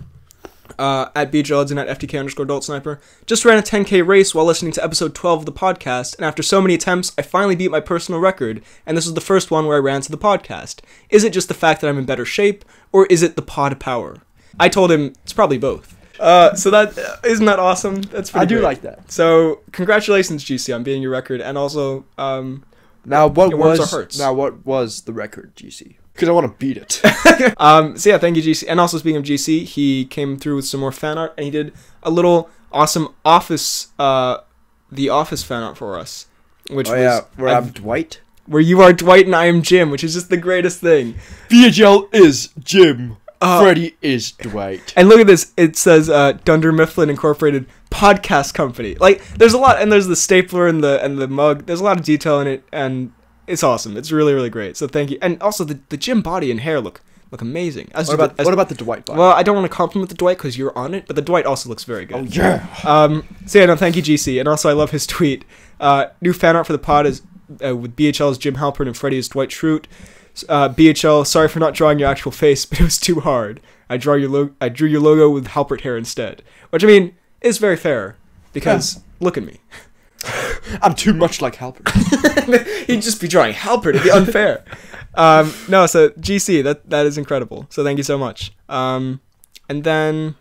Speaker 1: At BJLs and at FTK_AdultSniper. Just ran a 10K race while listening to episode 12 of the podcast, and after so many attempts, I finally beat my personal record, and this was the first one where I ran to the podcast. Is it just the fact that I'm in better shape, or is it the pod power? I told him it's probably both. So that isn't that awesome? That's pretty great.
Speaker 2: Like that.
Speaker 1: So congratulations, GC, on beating your record, and also
Speaker 2: now what was the record, GC? Because I want to beat it.
Speaker 1: So yeah, thank you, GC. And also speaking of GC, he came through with some more fan art, and he did a little awesome The Office fan art for us, which
Speaker 2: where I'm Dwight,
Speaker 1: where you are Dwight and I am Jim, which is just the greatest thing.
Speaker 2: VHL is Jim. Freddy is Dwight.
Speaker 1: And look at this. It says Dunder Mifflin Incorporated Podcast Company. Like, there's a lot, and there's the stapler and the mug. There's a lot of detail in it, and it's awesome. It's really, really great. So thank you. And also, the Jim body and hair look amazing.
Speaker 2: What about the Dwight body?
Speaker 1: Well, I don't want to compliment the Dwight because you're on it, but the Dwight also looks very good.
Speaker 2: Oh, yeah.
Speaker 1: So yeah, no, thank you, GC. And also, I love his tweet. New fan art for the pod is with BHL's Jim Halpern and Freddy as Dwight Schrute. BHL, sorry for not drawing your actual face, but it was too hard. I drew your logo with Halpert hair instead. Which, I mean, is very fair. Because, look at me.
Speaker 2: I'm too much like Halpert.
Speaker 1: He'd just be drawing Halpert. It'd be unfair. No, so, GC, that is incredible. So, thank you so much. And then...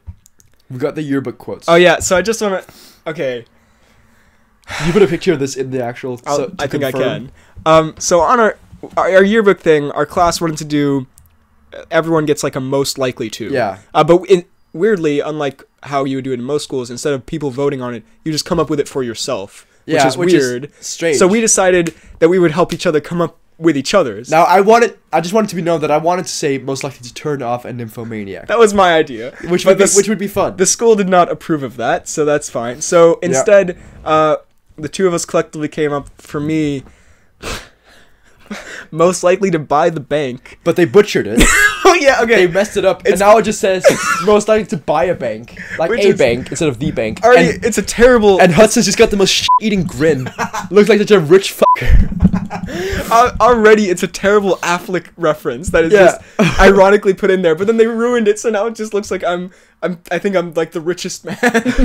Speaker 2: We've got the yearbook quotes.
Speaker 1: Oh, yeah, so I just want to... Okay.
Speaker 2: You put a picture of this in the actual.
Speaker 1: I think confirm. I can. So on our yearbook thing, our class wanted to do. Everyone gets like a most likely to.
Speaker 2: Yeah.
Speaker 1: But weirdly, unlike how you would do it in most schools, instead of people voting on it, you just come up with it for yourself.
Speaker 2: Yeah,
Speaker 1: which is weird.
Speaker 2: Strange.
Speaker 1: So we decided that we would help each other come up with each other's.
Speaker 2: Now I just wanted to be known that I wanted to say most likely to turn off a nymphomaniac.
Speaker 1: That was my idea,
Speaker 2: which would be fun.
Speaker 1: The school did not approve of that, so that's fine. So instead, the two of us collectively came up for me. Most likely to buy the bank,
Speaker 2: but they butchered it.
Speaker 1: Oh yeah, okay.
Speaker 2: They messed it up, and now it just says most likely to buy a bank, like bank instead of the bank.
Speaker 1: Already, it's a terrible.
Speaker 2: And Hudson's just got the most shit-eating grin. Looks like such a rich fucker.
Speaker 1: Already, it's a terrible Affleck reference that is just ironically put in there. But then they ruined it, so now it just looks like I think I'm like the richest man,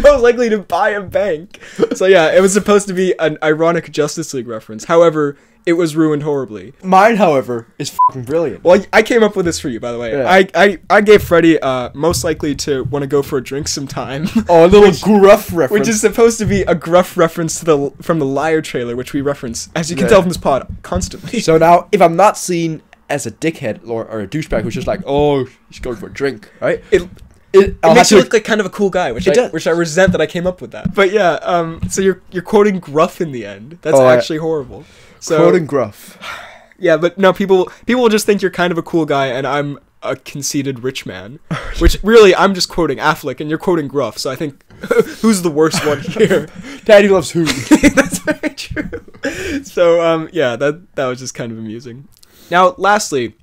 Speaker 1: most likely to buy a bank. So yeah, it was supposed to be an ironic Justice League reference. However, it was ruined horribly.
Speaker 2: Mine, however, is fucking brilliant.
Speaker 1: Well, I came up with this for you, by the way. Yeah. I gave Freddie most likely to want to go for a drink sometime.
Speaker 2: Oh, a little gruff reference.
Speaker 1: Which is supposed to be a gruff reference to from the Liar trailer, which we reference, as you can tell from this pod, constantly.
Speaker 2: So now, if I'm not seen as a dickhead or a douchebag who's just like, oh, he's going for a drink, right?
Speaker 1: It makes you look like kind of a cool guy, which I resent that I came up with that. But yeah, so you're quoting gruff in the end. That's actually horrible. So,
Speaker 2: quoting gruff.
Speaker 1: Yeah, but no, people will just think you're kind of a cool guy, and I'm a conceited rich man. Which really, I'm just quoting Affleck, and you're quoting gruff. So I think who's the worst one here?
Speaker 2: Daddy loves who.
Speaker 1: That's very true. So yeah, that was just kind of amusing. Now, lastly,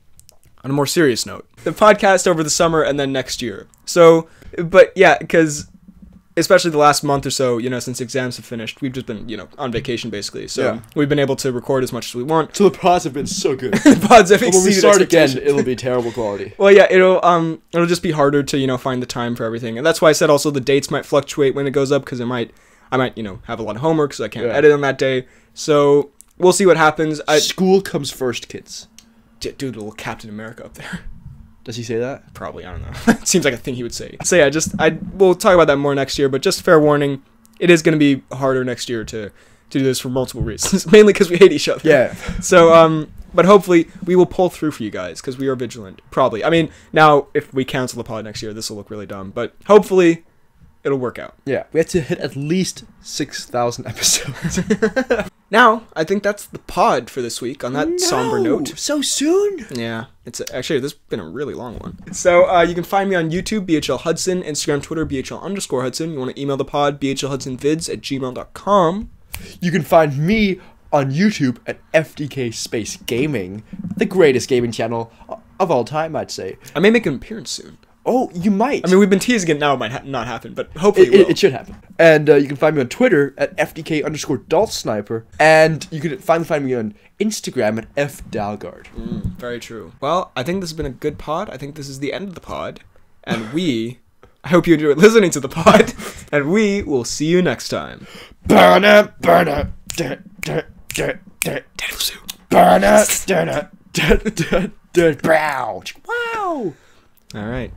Speaker 1: on a more serious note, the podcast over the summer and then next year. So, but yeah, because especially the last month or so, since exams have finished, we've just been, on vacation basically. So we've been able to record as much as we want.
Speaker 2: So the pods have been so good.
Speaker 1: The pods have exceeded
Speaker 2: when we start again, it'll be terrible quality.
Speaker 1: Well, yeah, it'll just be harder to, find the time for everything. And that's why I said also the dates might fluctuate when it goes up, because I might, have a lot of homework because I can't edit on that day. So we'll see what happens.
Speaker 2: School comes first, kids.
Speaker 1: Dude, a little Captain America up there.
Speaker 2: Does he say that?
Speaker 1: Probably, I don't know. It seems like a thing he would say. So yeah, we'll talk about that more next year, but just fair warning, it is going to be harder next year to do this for multiple reasons, mainly because we hate each other.
Speaker 2: Yeah.
Speaker 1: So, but hopefully we will pull through for you guys, because we are vigilant. Probably. I mean, now, if we cancel the pod next year, this will look really dumb, but hopefully it'll work out.
Speaker 2: Yeah, we have to hit at least 6,000 episodes.
Speaker 1: Now, I think that's the pod for this week on that somber note.
Speaker 2: So soon?
Speaker 1: Yeah. It's actually, this has been a really long one. So, you can find me on YouTube, BHL Hudson, Instagram, Twitter, BHL_Hudson. You want to email the pod, bhlhudsonvids@gmail.com.
Speaker 2: You can find me on YouTube at FDK Space Gaming, the greatest gaming channel of all time, I'd say.
Speaker 1: I may make an appearance soon.
Speaker 2: Oh, you might.
Speaker 1: I mean, we've been teasing it now. It might not happen, but hopefully
Speaker 2: it should happen. And you can find me on Twitter at FDK_DaltSniper. And you can finally find me on Instagram at FDalgard.
Speaker 1: Very true. Well, I think this has been a good pod. I think this is the end of the pod. And I hope you enjoyed listening to the pod. And we will see you next time.
Speaker 2: Burn it, burn it. Burn it, burn it. Wow.
Speaker 1: All right.